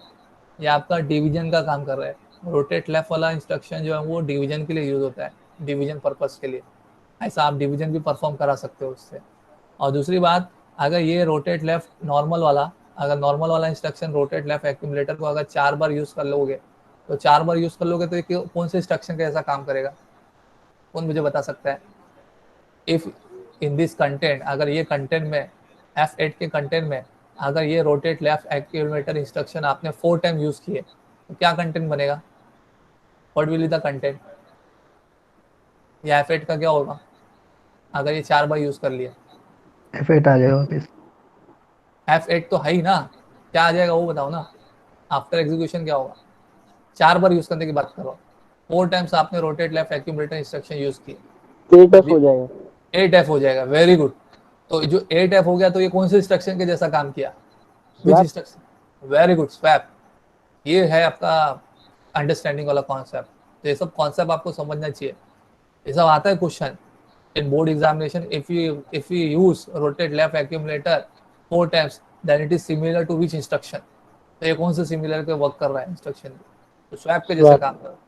ये आपका डिवीजन का काम कर रहा है। रोटेट लेफ्ट वाला इंस्ट्रक्शन जो है वो डिवीजन के लिए यूज होता है, डिवीजन पर्पस के लिए। ऐसा आप डिवीजन भी परफॉर्म करा सकते हो उससे। और दूसरी बात, अगर ये रोटेट लेफ्ट नॉर्मल वाला, अगर नॉर्मल वाला इंस्ट्रक्शन रोटेट लेफ्ट एक्यूमुलेटर को अगर 4 बार यूज कर लोगे, तो 4 बार यूज कर लोगे तो ये कौन से इंस्ट्रक्शन का ऐसा काम करेगा, कौन मुझे बता सकता है? इफ इन दिस कंटेंट, अगर ये कंटेंट में F8 के कंटेंट में अगर ये रोटेट लेफ्ट एक्यूमुलेटर इंस्ट्रक्शन आपने 4 टाइम यूज किए तो क्या कंटेंट बनेगा? What will be the content? या F8 का क्या होगा अगर ये 4 बार यूज कर लिया? F8 आ जाएगा वापस। F8 तो है ही ना, क्या आ जाएगा वो बताओ ना। आफ्टर एग्जीक्यूशन क्या होगा? 4 बार यूज करने की बात करो, 4 टाइम्स आपने rotate left accumulator instruction use किए, 8F हो जाएगा। 8F हो जाएगा। Very good. तो जो 8F हो गया तो ये कौन से इंस्ट्रक्शन के जैसा काम किया? विच Swap। Instruction? Very good, swap. ये है आपका अंडरस्टैंडिंग वाला कॉन्सेप्ट। तो ये सब कॉन्सेप्ट आपको समझना चाहिए। ये सब आता है question in board examination. If you use rotate left accumulator 4 times then it is similar to which instruction. तो ये कौन से सिमिलर के वर्क कर रहा है इंस्ट्रक्शन? तो स्वैप के जैसा काम कर रहा है।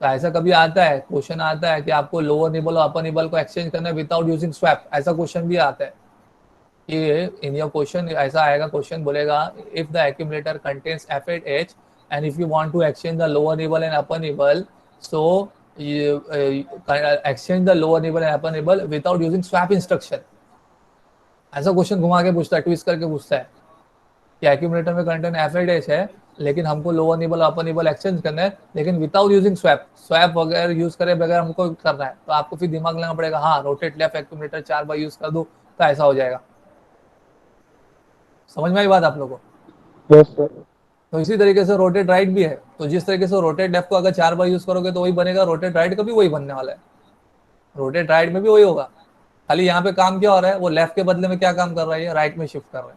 तो ऐसा कभी आता है, क्वेश्चन आता है कि आपको लोअर निबल और अपर निबल को एक्सचेंज करना है विदाउट यूजिंग स्वैप, ऐसा क्वेश्चन भी आता है। ये इन योर क्वेश्चन ऐसा आएगा, क्वेश्चन बोलेगा if the accumulator contains F8H and if you want to exchange the lower nibble and upper nibble, so exchange the lower nibble and upper nibble without using swap instruction. ऐसा question घुमा के पूछता है, twist करके पूछता है कि accumulator में कंटेंट F8H है लेकिन हमको लोअर निबल अपर निबल एक्सचेंज करना है लेकिन विदाउट यूजिंग स्वैप, स्वैप वगैरह यूज करे बगैर हमको करना है। तो आपको फिर दिमाग लगाना पड़ेगा, हाँ रोटेट लेफ्ट एक्यूमुलेटर 4 बार यूज कर दूं तो ऐसा हो जाएगा। समझ में आई बात आप लोगों को? Yes sir. तो इसी तरीके से रोटेट राइट भी है। तो जिस तरीके से रोटेट लेफ्ट को अगर 4 बार यूज करोगे तो वही बनेगा, रोटेट राइट का भी वही बनने वाला है। रोटेट राइट में भी वही होगा, खाली यहाँ पे काम क्या हो रहा है, वो लेफ्ट के बदले में क्या काम कर रहा है, राइट में शिफ्ट कर रहा है।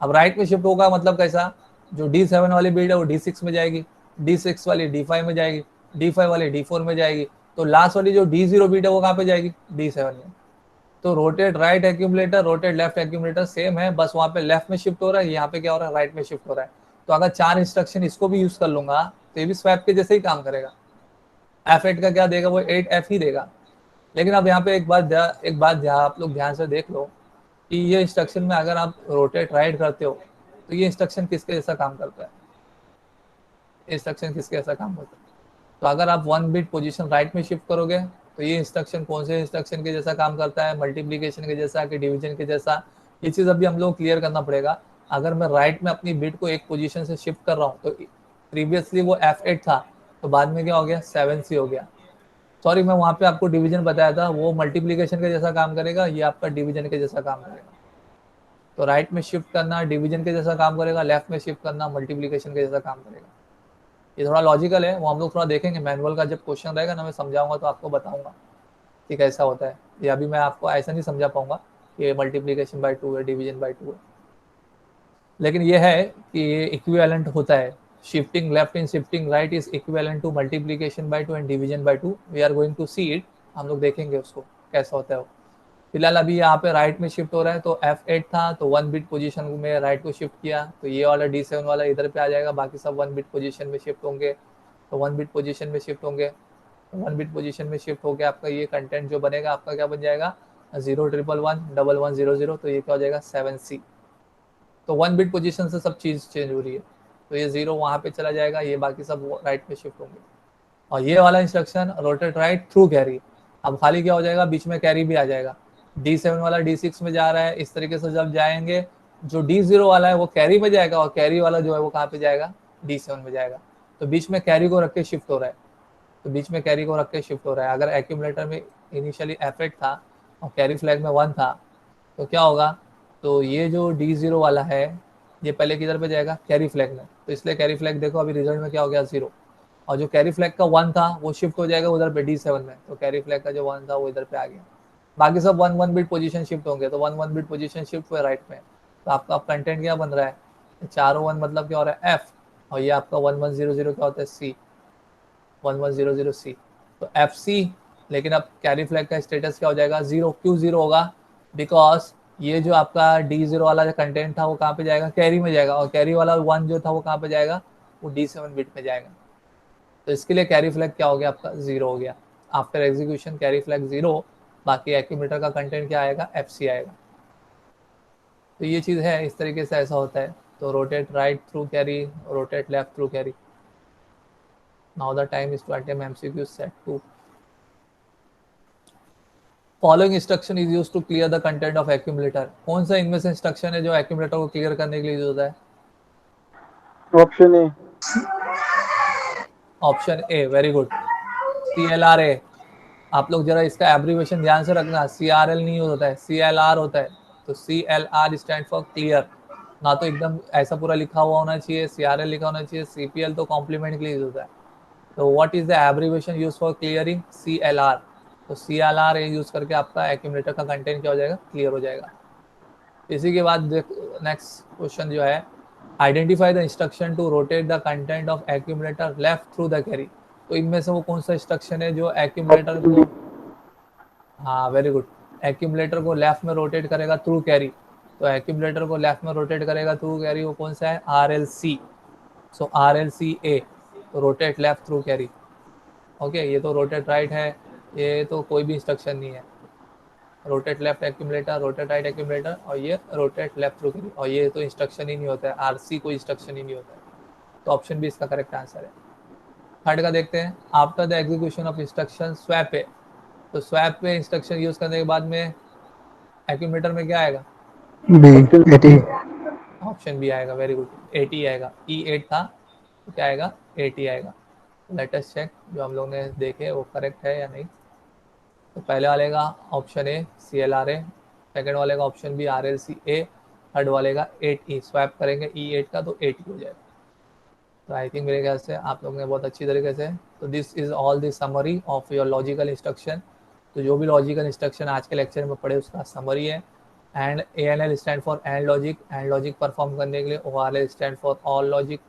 अब राइट में शिफ्ट होगा मतलब कैसा, जो D7 वाली बीट है वो D6 में जाएगी, D6 वाली D5 में जाएगी, D5 वाली D4 में जाएगी, तो लास्ट वाली जो D0 बीट है वो कहाँ पे जाएगी? D7 में। तो rotate right accumulator rotate left accumulator same है, बस वहां पे लेफ्ट में शिफ्ट हो रहा है, यहाँ पे क्या हो रहा है, राइट में शिफ्ट हो रहा है। तो अगर 4 इंस्ट्रक्शन इसको भी यूज कर लूंगा तो ये भी स्वैप के जैसे ही काम करेगा। F8 का क्या देगा, वो 8F ही देगा। लेकिन अब यहाँ पे एक बात आप लोग ध्यान से देख लो कि ये इंस्ट्रक्शन में अगर आप रोटेट राइट करते हो तो ये इंस्ट्रक्शन किसके जैसा काम करता है? इंस्ट्रक्शन किसके जैसा काम करता है? तो अगर आप 1 बिट पोजीशन राइट में शिफ्ट करोगे तो ये इंस्ट्रक्शन कौन से इंस्ट्रक्शन के जैसा काम करता है, मल्टीप्लीकेशन के जैसा कि डिवीजन के जैसा? ये चीज़ अभी हम लोग क्लियर करना पड़ेगा। अगर मैं राइट में अपनी बिट को एक पोजीशन से शिफ्ट कर रहा हूँ तो प्रीवियसली वो F8 था तो बाद में क्या हो गया, 7C हो गया। सॉरी, मैं वहाँ पे आपको डिवीजन बताया था, वो मल्टीप्लीकेशन के जैसा काम करेगा, ये आपका डिवीजन के जैसा काम करेगा। तो राइट में शिफ्ट करना डिवीजन के जैसा काम करेगा, लेफ्ट में शिफ्ट करना मल्टीप्लीकेशन के जैसा काम करेगा। ये थोड़ा लॉजिकल है, वो हम लोग थोड़ा देखेंगे मैनुअल का जब क्वेश्चन रहेगा ना, मैं समझाऊंगा तो आपको बताऊंगा कि कैसा होता है। ये अभी मैं आपको ऐसा नहीं समझा पाऊंगा कि मल्टीप्लीकेशन बाय 2 है, डिवीजन बाय 2 है। लेकिन ये है कि ये इक्विवेलेंट होता है, shifting left in shifting right is equivalent to multiplication by 2 and division by 2। We are going to see it, हम लोग देखेंगे उसको कैसा होता है वो। फिलहाल अभी यहाँ पे राइट में शिफ्ट हो रहा है, तो F8 था तो 1 बिट पोजीशन में राइट को शिफ्ट किया तो ये वाला D7 वाला इधर पे आ जाएगा, बाकी सब 1 बिट पोजीशन में शिफ्ट होंगे। तो 1 बिट पोजीशन में शिफ्ट होंगे, तो 1 बिट पोजीशन में शिफ्ट होकर आपका ये कंटेंट जो बनेगा आपका क्या बन जाएगा, 0111100। तो ये क्या हो जाएगा, 7C। तो 1 बिट पोजीशन से सब चीज़ चेंज हो रही है, तो ये 0 वहाँ पे चला जाएगा, ये बाकी सब राइट में शिफ्ट होंगे। और ये वाला instruction rotate right through carry, अब खाली क्या हो जाएगा, बीच में कैरी भी आ जाएगा। D7 वाला D6 में जा रहा है, इस तरीके से जब जाएंगे जो D0 वाला है वो कैरी में जाएगा और कैरी वाला जो है वो कहाँ पे जाएगा, D7 में जाएगा। तो बीच में कैरी को रख के शिफ्ट हो रहा है, तो बीच में कैरी को रख के शिफ्ट हो रहा है। अगर एक्यूमुलेटर में इनिशियली F8 था और कैरी फ्लैग में 1 था तो क्या होगा, तो ये जो D0 वाला है ये पहले किधर पे जाएगा, कैरी फ्लैग में। तो इसलिए कैरी फ्लैग देखो अभी रिजल्ट में क्या हो गया, 0। और जो कैरी फ्लैग का 1 था वो शिफ्ट हो जाएगा उधर पे D7 में, तो कैरी फ्लैग का जो 1 था वो इधर पे आ गया। बाकी सब 1 बिट पोजीशन शिफ्ट होंगे, तो 1 बिट पोजीशन शिफ्ट हुए राइट में। तो आपका कंटेंट क्या बन रहा है, 401 मतलब क्या हो रहा है, F, और ये आपका 1100 क्या होता है, C, 1100C। तो FC। लेकिन अब कैरी फ्लैग का स्टेटस क्या हो जाएगा, 0। क्यों 0 होगा, बिकॉज ये जो आपका D0 वाला जो कंटेंट था वो कहाँ पे जाएगा, कैरी में जाएगा, और कैरी वाला 1 जो था वो कहाँ पे जाएगा, वो D7 बिट में जाएगा। तो इसके लिए कैरी फ्लैग क्या हो गया आपका, 0 हो गया। आफ्टर एग्जीक्यूशन कैरी फ्लैग 0, बाकी एक्यूमुलेटर का कंटेंट क्या आएगा, FC आएगा। तो ये चीज़ है, इस तरीके से ऐसा होता है। तो rotate right through carry, rotate left through carry. Now the time is to attempt MCQ set 2। Following instruction is use to clear the content of accumulator. कौन सा इनमें से इंस्ट्रक्शन है जो एक्यूमुलेटर को क्लियर करने के लिए यूज होता है? Option A. Option A, very good. CLRA। आप लोग जरा इसका एब्रीवेशन ध्यान से रखना, CRL नहीं होता है, CLR होता है। तो CLR स्टैंड फॉर क्लियर। ना तो एकदम ऐसा पूरा लिखा हुआ होना चाहिए, CRL लिखा होना चाहिए। CPL तो कॉम्प्लीमेंट के लिए यूज होता है। तो what is the abbreviation use for clearing, CLR। तो CLR यूज करके आपका एक्यूमुलेटर का कंटेंट क्या हो जाएगा, क्लियर हो जाएगा। इसी के बाद नेक्स्ट क्वेश्चन जो है, identify the instruction to rotate the content of accumulator left through the carry. तो इनमें से वो कौन सा इंस्ट्रक्शन है जो एक्यूमुलेटर को, हाँ वेरी गुड, एक्यूमुलेटर को लेफ्ट में रोटेट करेगा थ्रू कैरी। तो एक्यूमुलेटर को लेफ्ट में रोटेट करेगा थ्रू कैरी, वो कौन सा है, RLC। सो RLCA, तो rotate left through carry. Okay, ये तो रोटेट राइट है, ये तो कोई भी इंस्ट्रक्शन नहीं है। Rotate left accumulator, rotate right accumulator, और ये रोटेट लेफ्ट थ्रू कैरी, और ये तो इंस्ट्रक्शन ही नहीं होता है, RC कोई इंस्ट्रक्शन ही नहीं होता है। तो ऑप्शन बी इसका करेक्ट आंसर है। थर्ड का देखते हैं, after the execution of instruction swap पे। तो स्वैप पे इंस्ट्रक्शन यूज करने के बाद में एक्यूमुलेटर में क्या आएगा, बी 80। ऑप्शन बी आएगा, वेरी गुड, 80 आएगा। E8 था, तो क्या आएगा, 80 आएगा। लेटेस्ट चेक जो हम लोग ने देखे वो करेक्ट है या नहीं। तो पहले वाले का ऑप्शन ए CLRA, सेकेंड वाले का ऑप्शन बी RLCA, थर्ड वाले का 8E। स्वैप करेंगे E8 का तो 80 हो जाएगा। तो आई थिंक मेरे ख्याल से आप लोग ने बहुत अच्छी तरीके से, तो this is all the summary of your logical instruction. तो जो भी लॉजिकल इंस्ट्रक्शन आज के लेक्चर में पढ़े उसका समरी है। And ANL stand for and logic, and logic perform करने के लिए ORL stand for all logic.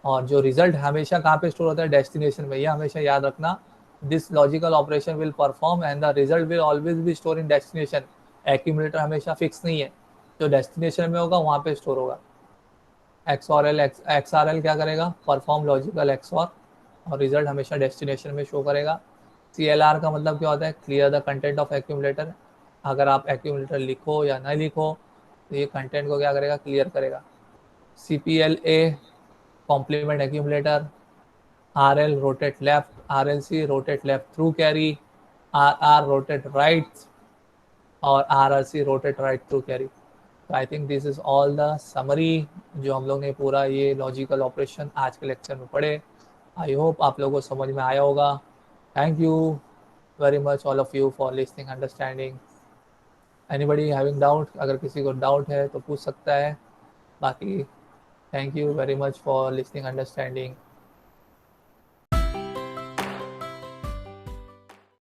और जो रिजल्ट हमेशा कहाँ पे स्टोर होता है, डेस्टिनेशन में, यह हमेशा याद रखना। This logical operation will perform and the result will always be store in destination. Accumulator हमेशा फिक्स नहीं है, जो डेस्टिनेशन में होगा वहाँ पे स्टोर होगा। XRL क्या करेगा, परफॉर्म लॉजिकल XOR, और रिजल्ट हमेशा डेस्टिनेशन में शो करेगा। CLR का मतलब क्या होता है, clear the content of accumulator. अगर आप एक्यूमुलेटर लिखो या ना लिखो, तो ये कंटेंट को क्या करेगा, क्लियर करेगा। CPLA complement accumulator, RL rotate left, RLC rotate left through carry, RR rotate right, और RRC rotate right through carry. तो I think this is all the summary जो हम लोग ने पूरा ये लॉजिकल ऑपरेशन आज के लेक्चर में पढ़े। आई होप आप लोगों को समझ में आया होगा। Thank you very much all of you for listening understanding. Anybody having doubt, अगर किसी को डाउट है तो पूछ सकता है। बाकी thank you very much for listening understanding.